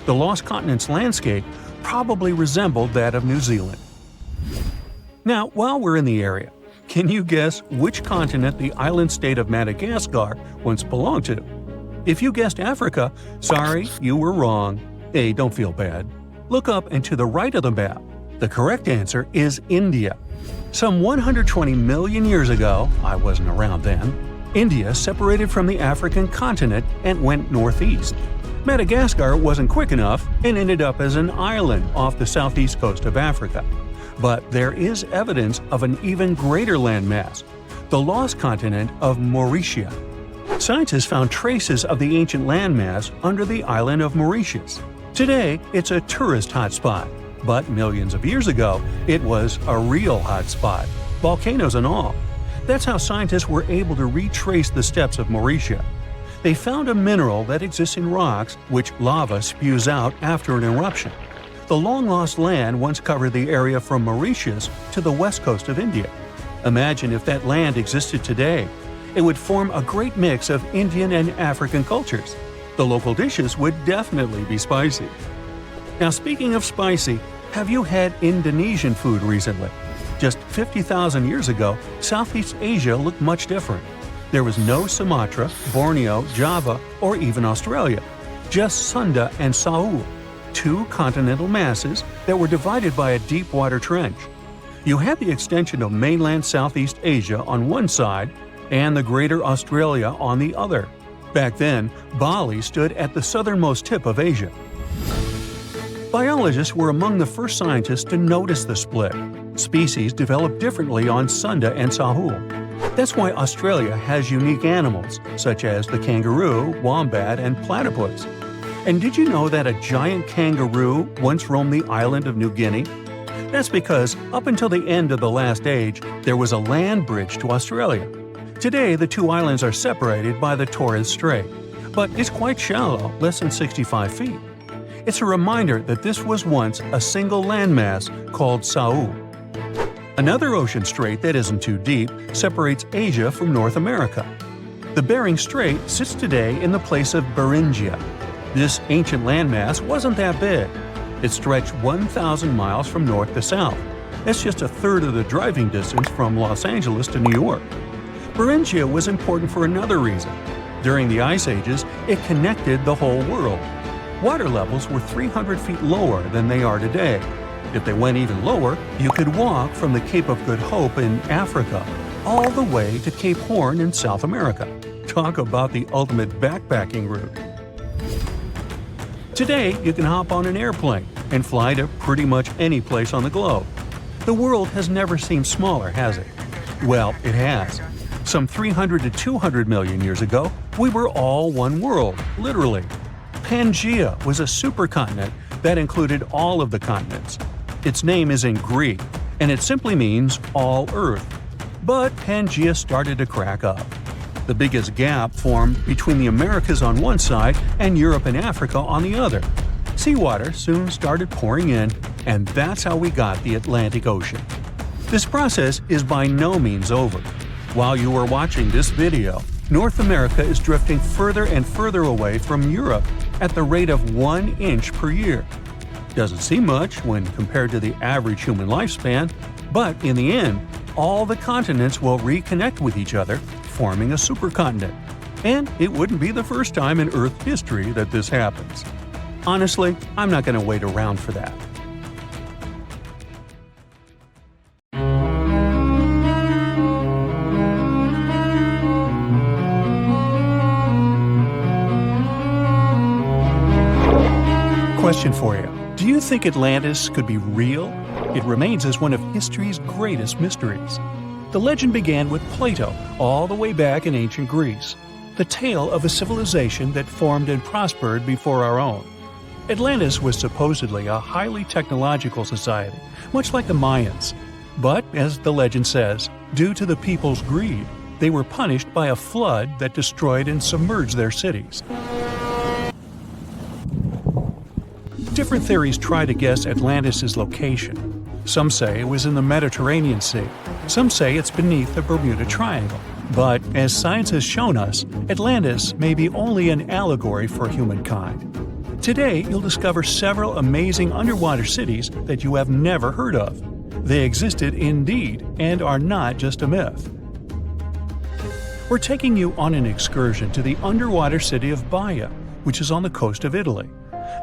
The lost continent's landscape probably resembled that of New Zealand. Now, while we're in the area, can you guess which continent the island state of Madagascar once belonged to? If you guessed Africa, sorry, you were wrong. Hey, don't feel bad. Look up and to the right of the map. The correct answer is India. Some 120 million years ago, I wasn't around then, India separated from the African continent and went northeast. Madagascar wasn't quick enough and ended up as an island off the southeast coast of Africa. But there is evidence of an even greater landmass, the lost continent of Mauritius. Scientists found traces of the ancient landmass under the island of Mauritius. Today, it's a tourist hotspot, but millions of years ago, it was a real hotspot, volcanoes and all. That's how scientists were able to retrace the steps of Mauritius. They found a mineral that exists in rocks, which lava spews out after an eruption. The long-lost land once covered the area from Mauritius to the west coast of India. Imagine if that land existed today. It would form a great mix of Indian and African cultures. The local dishes would definitely be spicy. Now, speaking of spicy, have you had Indonesian food recently? Just 50,000 years ago, Southeast Asia looked much different. There was no Sumatra, Borneo, Java, or even Australia. Just Sunda and Sahul, two continental masses that were divided by a deep water trench. You had the extension of mainland Southeast Asia on one side and the greater Australia on the other. Back then, Bali stood at the southernmost tip of Asia. Biologists were among the first scientists to notice the split. Species developed differently on Sunda and Sahul. That's why Australia has unique animals, such as the kangaroo, wombat, and platypus. And did you know that a giant kangaroo once roamed the island of New Guinea? That's because, up until the end of the last age, there was a land bridge to Australia. Today, the two islands are separated by the Torres Strait, but it's quite shallow, less than 65 feet. It's a reminder that this was once a single landmass called Sahul. Another ocean strait that isn't too deep separates Asia from North America. The Bering Strait sits today in the place of Beringia. This ancient landmass wasn't that big. It stretched 1,000 miles from north to south. That's just a third of the driving distance from Los Angeles to New York. Beringia was important for another reason. During the Ice Ages, it connected the whole world. Water levels were 300 feet lower than they are today. If they went even lower, you could walk from the Cape of Good Hope in Africa all the way to Cape Horn in South America. Talk about the ultimate backpacking route. Today, you can hop on an airplane and fly to pretty much any place on the globe. The world has never seemed smaller, has it? Well, it has. Some 300 to 200 million years ago, we were all one world, literally. Pangaea was a supercontinent that included all of the continents. Its name is in Greek, and it simply means all Earth. But Pangaea started to crack up. The biggest gap formed between the Americas on one side and Europe and Africa on the other. Seawater soon started pouring in, and that's how we got the Atlantic Ocean. This process is by no means over. While you are watching this video, North America is drifting further and further away from Europe at the rate of 1 inch per year. Doesn't seem much when compared to the average human lifespan, but in the end, all the continents will reconnect with each other, forming a supercontinent. And it wouldn't be the first time in Earth history that this happens. Honestly, I'm not going to wait around for that. question for you. Do you think Atlantis could be real? It remains as one of history's greatest mysteries. The legend began with Plato all the way back in ancient Greece, the tale of a civilization that formed and prospered before our own. Atlantis was supposedly a highly technological society, much like the Mayans. But, as the legend says, due to the people's greed, they were punished by a flood that destroyed and submerged their cities. Different theories try to guess Atlantis' location. Some say it was in the Mediterranean Sea. Some say it's beneath the Bermuda Triangle. But, as science has shown us, Atlantis may be only an allegory for humankind. Today, you'll discover several amazing underwater cities that you have never heard of. They existed indeed and are not just a myth. We're taking you on an excursion to the underwater city of Baia, which is on the coast of Italy.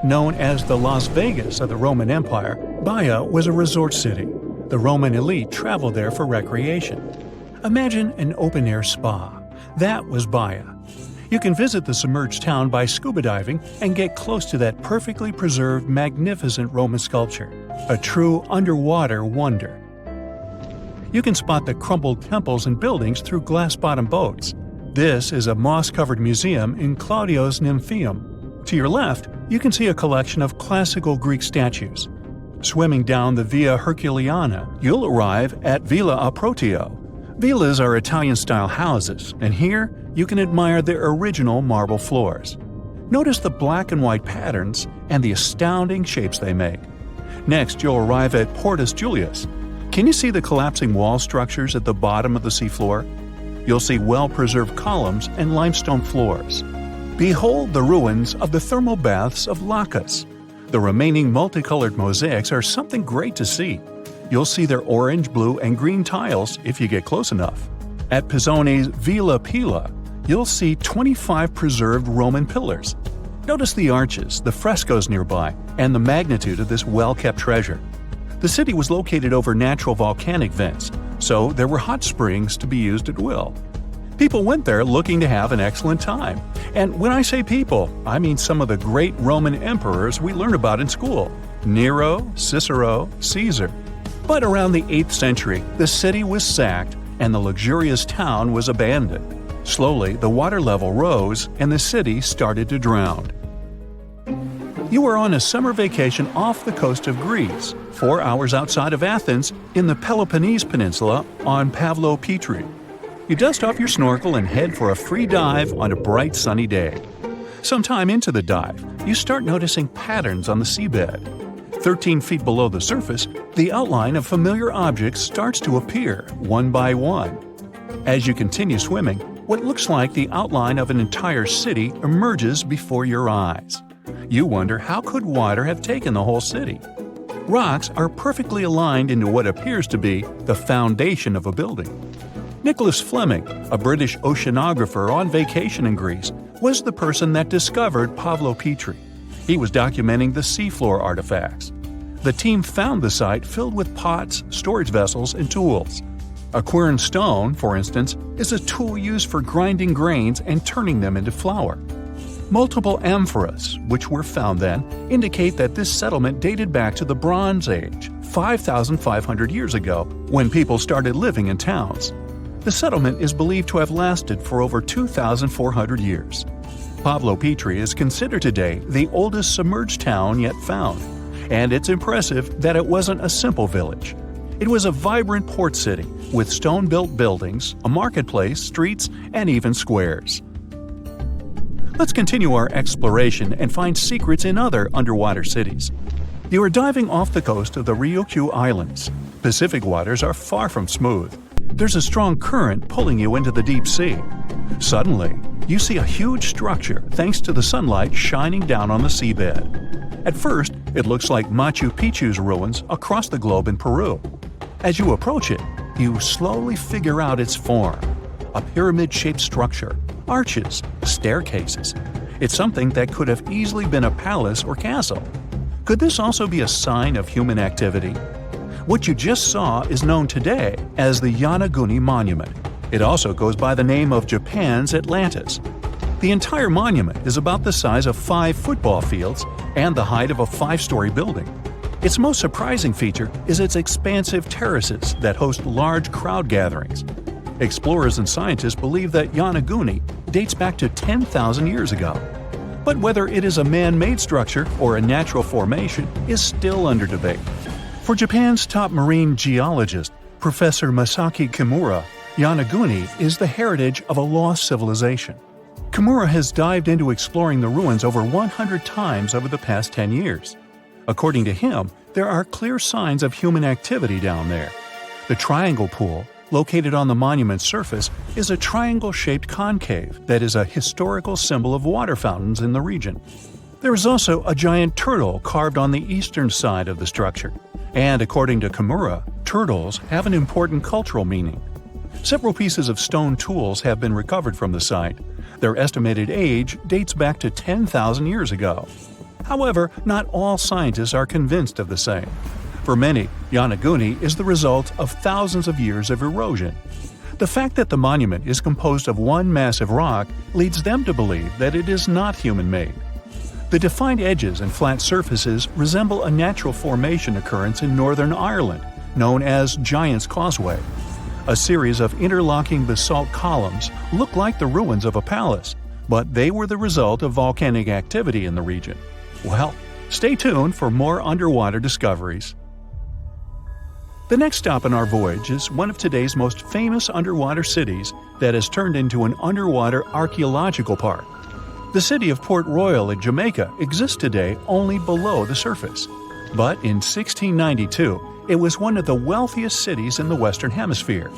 Known as the Las Vegas of the Roman Empire, Baia was a resort city. The Roman elite traveled there for recreation. Imagine an open-air spa. That was Baia. You can visit the submerged town by scuba diving and get close to that perfectly preserved, magnificent Roman sculpture, a true underwater wonder. You can spot the crumbled temples and buildings through glass-bottom boats. This is a moss-covered museum in Claudio's Nymphaeum. To your left, you can see a collection of classical Greek statues. Swimming down the Via Herculeana, you'll arrive at Villa Aprotio. Villas are Italian-style houses, and here you can admire their original marble floors. Notice the black and white patterns and the astounding shapes they make. Next, you'll arrive at Portus Julius. Can you see the collapsing wall structures at the bottom of the seafloor? You'll see well-preserved columns and limestone floors. Behold the ruins of the thermal baths of Lacus. The remaining multicolored mosaics are something great to see. You'll see their orange, blue, and green tiles if you get close enough. At Pisoni's Villa Pila, you'll see 25 preserved Roman pillars. Notice the arches, the frescoes nearby, and the magnitude of this well-kept treasure. The city was located over natural volcanic vents, so there were hot springs to be used at will. People went there looking to have an excellent time. And when I say people, I mean some of the great Roman emperors we learned about in school: Nero, Cicero, Caesar. But around the 8th century, the city was sacked and the luxurious town was abandoned. Slowly, the water level rose and the city started to drown. You are on a summer vacation off the coast of Greece, 4 hours outside of Athens, in the Peloponnese Peninsula on Pavlo Petri. You dust off your snorkel and head for a free dive on a bright sunny day. Sometime into the dive, you start noticing patterns on the seabed. 13 feet below the surface, the outline of familiar objects starts to appear, one by one. As you continue swimming, what looks like the outline of an entire city emerges before your eyes. You wonder, how could water have taken the whole city? Rocks are perfectly aligned into what appears to be the foundation of a building. Nicholas Fleming, a British oceanographer on vacation in Greece, was the person that discovered Pavlo Petri. He was documenting the seafloor artifacts. The team found the site filled with pots, storage vessels, and tools. A quern stone, for instance, is a tool used for grinding grains and turning them into flour. Multiple amphoras, which were found then, indicate that this settlement dated back to the Bronze Age, 5,500 years ago, when people started living in towns. The settlement is believed to have lasted for over 2,400 years. Pavlo Petri is considered today the oldest submerged town yet found, and it's impressive that it wasn't a simple village. It was a vibrant port city with stone-built buildings, a marketplace, streets, and even squares. Let's continue our exploration and find secrets in other underwater cities. You are diving off the coast of the Ryukyu Islands. Pacific waters are far from smooth. There's a strong current pulling you into the deep sea. Suddenly, you see a huge structure thanks to the sunlight shining down on the seabed. At first, it looks like Machu Picchu's ruins across the globe in Peru. As you approach it, you slowly figure out its form. A pyramid-shaped structure, arches, staircases. It's something that could have easily been a palace or castle. Could this also be a sign of human activity? What you just saw is known today as the Yonaguni Monument. It also goes by the name of Japan's Atlantis. The entire monument is about the size of 5 football fields and the height of a 5-story building. Its most surprising feature is its expansive terraces that host large crowd gatherings. Explorers and scientists believe that Yonaguni dates back to 10,000 years ago. But whether it is a man-made structure or a natural formation is still under debate. For Japan's top marine geologist, Professor Masaki Kimura, Yonaguni is the heritage of a lost civilization. Kimura has dived into exploring the ruins over 100 times over the past 10 years. According to him, there are clear signs of human activity down there. The Triangle Pool, located on the monument's surface, is a triangle-shaped concave that is a historical symbol of water fountains in the region. There is also a giant turtle carved on the eastern side of the structure. And according to Kimura, turtles have an important cultural meaning. Several pieces of stone tools have been recovered from the site. Their estimated age dates back to 10,000 years ago. However, not all scientists are convinced of the same. For many, Yonaguni is the result of thousands of years of erosion. The fact that the monument is composed of one massive rock leads them to believe that it is not human-made. The defined edges and flat surfaces resemble a natural formation occurrence in Northern Ireland, known as Giant's Causeway. A series of interlocking basalt columns look like the ruins of a palace, but they were the result of volcanic activity in the region. Well, stay tuned for more underwater discoveries. The next stop on our voyage is one of today's most famous underwater cities that has turned into an underwater archaeological park. The city of Port Royal in Jamaica exists today only below the surface. But in 1692, it was one of the wealthiest cities in the Western Hemisphere.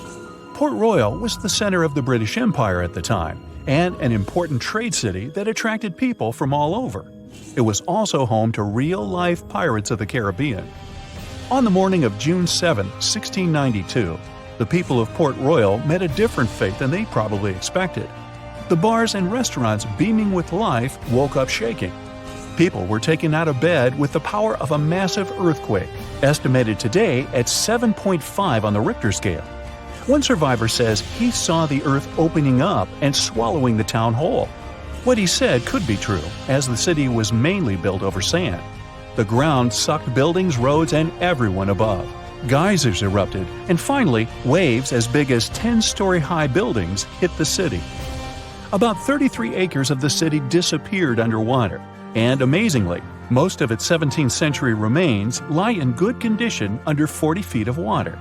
Port Royal was the center of the British Empire at the time, and an important trade city that attracted people from all over. It was also home to real-life pirates of the Caribbean. On the morning of June 7, 1692, the people of Port Royal met a different fate than they probably expected. The bars and restaurants beaming with life woke up shaking. People were taken out of bed with the power of a massive earthquake, estimated today at 7.5 on the Richter scale. One survivor says he saw the earth opening up and swallowing the town whole. What he said could be true, as the city was mainly built over sand. The ground sucked buildings, roads, and everyone above. Geysers erupted, and finally, waves as big as 10-story-high buildings hit the city. About 33 acres of the city disappeared underwater, and amazingly, most of its 17th century remains lie in good condition under 40 feet of water.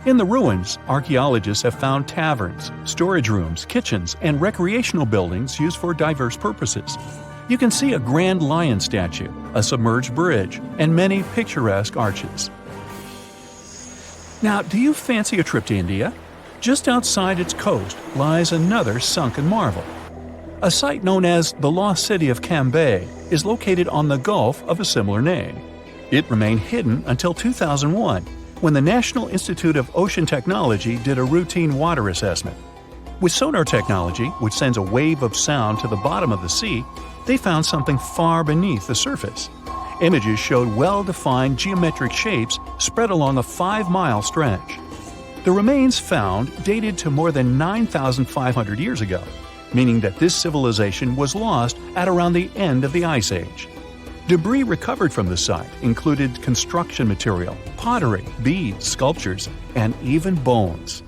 In the ruins, archaeologists have found taverns, storage rooms, kitchens, and recreational buildings used for diverse purposes. You can see a grand lion statue, a submerged bridge, and many picturesque arches. Now, do you fancy a trip to India? Just outside its coast lies another sunken marvel. A site known as the Lost City of Cambay is located on the Gulf of a similar name. It remained hidden until 2001, when the National Institute of Ocean Technology did a routine water assessment. With sonar technology, which sends a wave of sound to the bottom of the sea, they found something far beneath the surface. Images showed well-defined geometric shapes spread along a 5-mile stretch. The remains found dated to more than 9,500 years ago, meaning that this civilization was lost at around the end of the Ice Age. Debris recovered from the site included construction material, pottery, beads, sculptures, and even bones.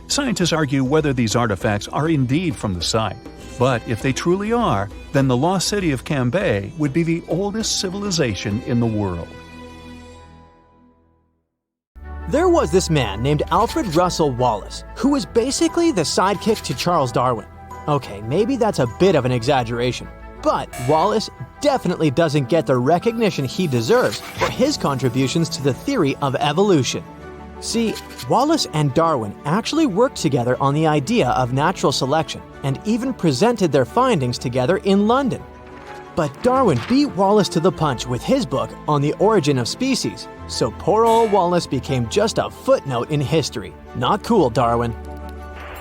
Scientists argue whether these artifacts are indeed from the site, but if they truly are, then the lost city of Cambay would be the oldest civilization in the world. There was this man named Alfred Russel Wallace, who was basically the sidekick to Charles Darwin. Okay, maybe that's a bit of an exaggeration, but Wallace definitely doesn't get the recognition he deserves for his contributions to the theory of evolution. See, Wallace and Darwin actually worked together on the idea of natural selection and even presented their findings together in London. But Darwin beat Wallace to the punch with his book On the Origin of Species, so poor old Wallace became just a footnote in history. Not cool, Darwin.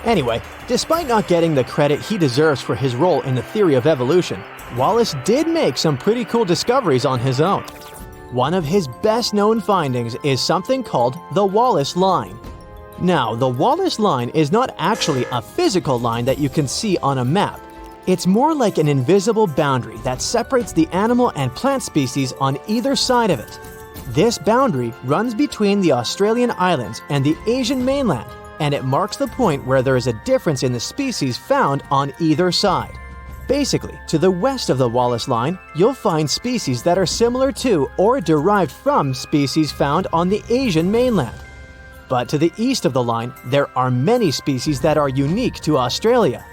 Anyway, despite not getting the credit he deserves for his role in the theory of evolution, Wallace did make some pretty cool discoveries on his own. One of his best-known findings is something called the Wallace Line. Now, the Wallace Line is not actually a physical line that you can see on a map. It's more like an invisible boundary that separates the animal and plant species on either side of it. This boundary runs between the Australian islands and the Asian mainland, and it marks the point where there is a difference in the species found on either side. Basically, to the west of the Wallace Line, you'll find species that are similar to or derived from species found on the Asian mainland. But to the east of the line, there are many species that are unique to Australia.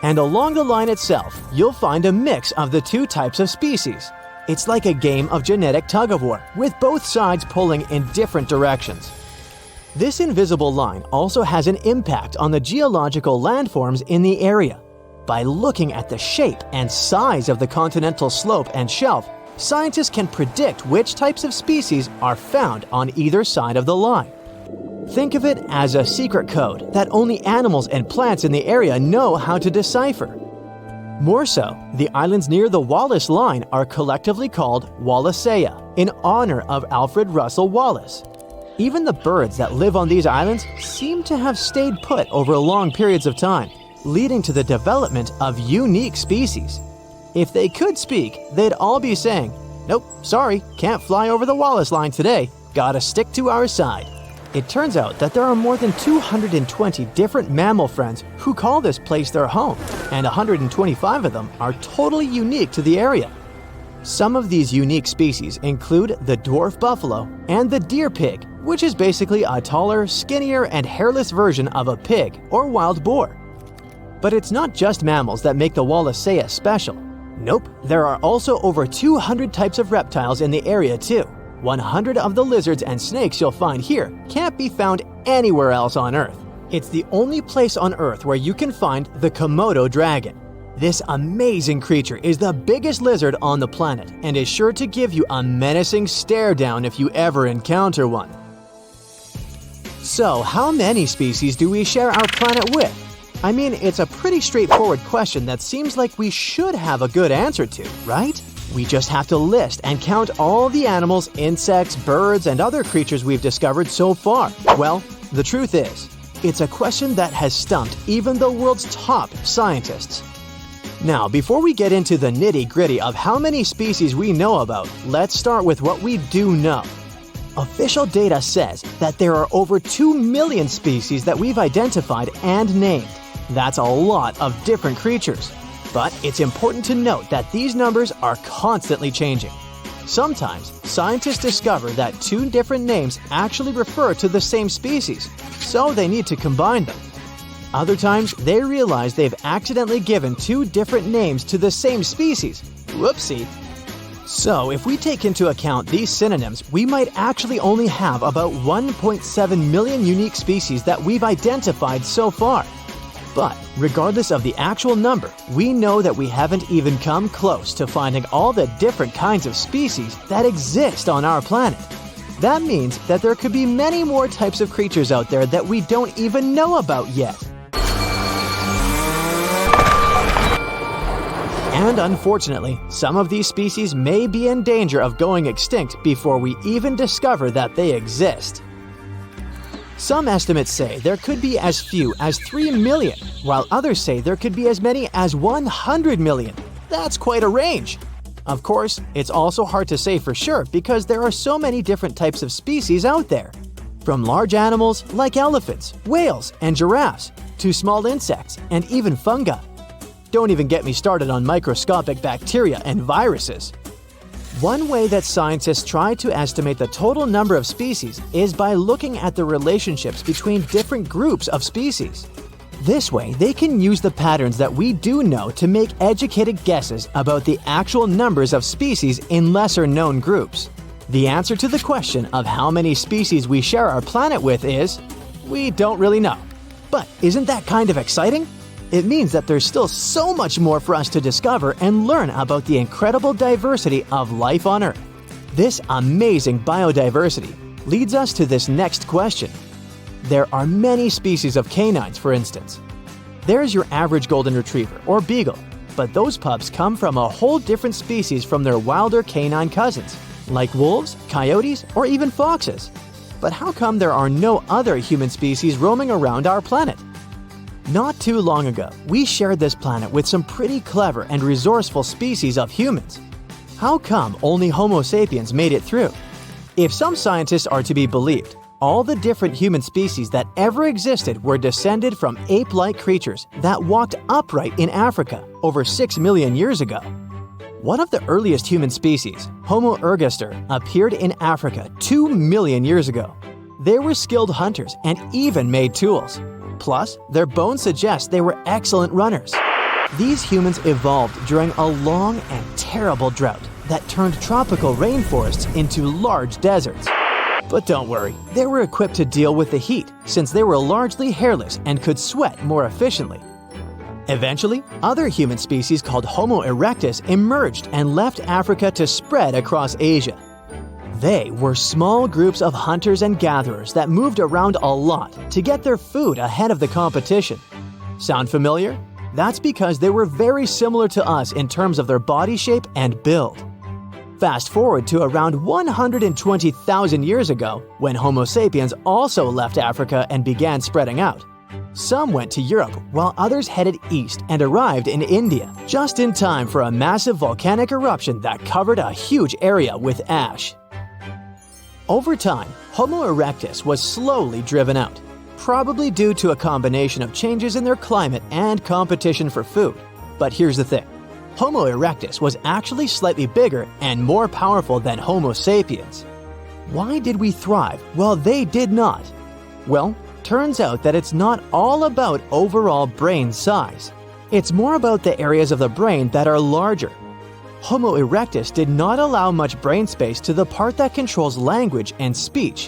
And along the line itself, you'll find a mix of the two types of species. It's like a game of genetic tug-of-war, with both sides pulling in different directions. This invisible line also has an impact on the geological landforms in the area. By looking at the shape and size of the continental slope and shelf, scientists can predict which types of species are found on either side of the line. Think of it as a secret code that only animals and plants in the area know how to decipher. More so, the islands near the Wallace Line are collectively called Wallacea, in honor of Alfred Russel Wallace. Even the birds that live on these islands seem to have stayed put over long periods of time, leading to the development of unique species. If they could speak, they'd all be saying, "Nope, sorry, can't fly over the Wallace Line today, gotta stick to our side." It turns out that there are more than 220 different mammal friends who call this place their home, and 125 of them are totally unique to the area. Some of these unique species include the dwarf buffalo and the deer pig, which is basically a taller, skinnier, and hairless version of a pig or wild boar. But it's not just mammals that make the Wallacea special. Nope, there are also over 200 types of reptiles in the area too. 100 of the lizards and snakes you'll find here can't be found anywhere else on Earth. It's the only place on Earth where you can find the Komodo dragon. This amazing creature is the biggest lizard on the planet and is sure to give you a menacing stare down if you ever encounter one. So, how many species do we share our planet with? I mean, it's a pretty straightforward question that seems like we should have a good answer to, right? We just have to list and count all the animals, insects, birds, and other creatures we've discovered so far. Well, the truth is, it's a question that has stumped even the world's top scientists. Now, before we get into the nitty-gritty of how many species we know about, let's start with what we do know. Official data says that there are over 2 million species that we've identified and named. That's a lot of different creatures. But it's important to note that these numbers are constantly changing. Sometimes, scientists discover that two different names actually refer to the same species, so they need to combine them. Other times, they realize they've accidentally given two different names to the same species. Whoopsie. So, if we take into account these synonyms, we might actually only have about 1.7 million unique species that we've identified so far. But regardless of the actual number, we know that we haven't even come close to finding all the different kinds of species that exist on our planet. That means that there could be many more types of creatures out there that we don't even know about yet. And unfortunately, some of these species may be in danger of going extinct before we even discover that they exist. Some estimates say there could be as few as 3 million, while others say there could be as many as 100 million. That's quite a range. Of course, it's also hard to say for sure because there are so many different types of species out there. From large animals like elephants, whales, and giraffes, to small insects and even fungi. Don't even get me started on microscopic bacteria and viruses. One way that scientists try to estimate the total number of species is by looking at the relationships between different groups of species. This way, they can use the patterns that we do know to make educated guesses about the actual numbers of species in lesser-known groups. The answer to the question of how many species we share our planet with is, we don't really know. But isn't that kind of exciting? It means that there's still so much more for us to discover and learn about the incredible diversity of life on Earth. This amazing biodiversity leads us to this next question. There are many species of canines, for instance. There's your average golden retriever or beagle, but those pups come from a whole different species from their wilder canine cousins, like wolves, coyotes, or even foxes. But how come there are no other human species roaming around our planet? Not too long ago, we shared this planet with some pretty clever and resourceful species of humans. How come only Homo sapiens made it through? If some scientists are to be believed, all the different human species that ever existed were descended from ape-like creatures that walked upright in Africa over 6 million years ago. One of the earliest human species, Homo ergaster, appeared in Africa 2 million years ago. They were skilled hunters and even made tools. Plus, their bones suggest they were excellent runners. These humans evolved during a long and terrible drought that turned tropical rainforests into large deserts. But don't worry, they were equipped to deal with the heat since they were largely hairless and could sweat more efficiently. Eventually, other human species called Homo erectus emerged and left Africa to spread across Asia. They were small groups of hunters and gatherers that moved around a lot to get their food ahead of the competition. Sound familiar? That's because they were very similar to us in terms of their body shape and build. Fast forward to around 120,000 years ago, when Homo sapiens also left Africa and began spreading out. Some went to Europe while others headed east and arrived in India, just in time for a massive volcanic eruption that covered a huge area with ash. Over time, Homo erectus was slowly driven out, probably due to a combination of changes in their climate and competition for food. But here's the thing. Homo erectus was actually slightly bigger and more powerful than Homo sapiens. Why did we thrive while they did not? Well, turns out that it's not all about overall brain size. It's more about the areas of the brain that are larger. Homo erectus did not allow much brain space to the part that controls language and speech,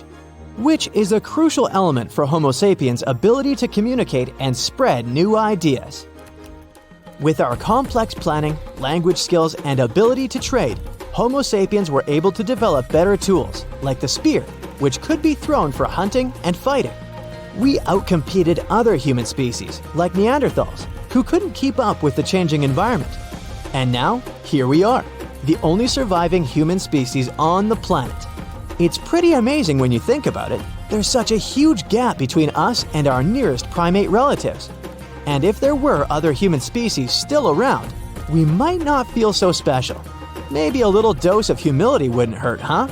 which is a crucial element for Homo sapiens' ability to communicate and spread new ideas. With our complex planning, language skills, and ability to trade, Homo sapiens were able to develop better tools, like the spear, which could be thrown for hunting and fighting. We outcompeted other human species, like Neanderthals, who couldn't keep up with the changing environment. And now, here we are, the only surviving human species on the planet. It's pretty amazing when you think about it. There's such a huge gap between us and our nearest primate relatives. And if there were other human species still around, we might not feel so special. Maybe a little dose of humility wouldn't hurt, huh?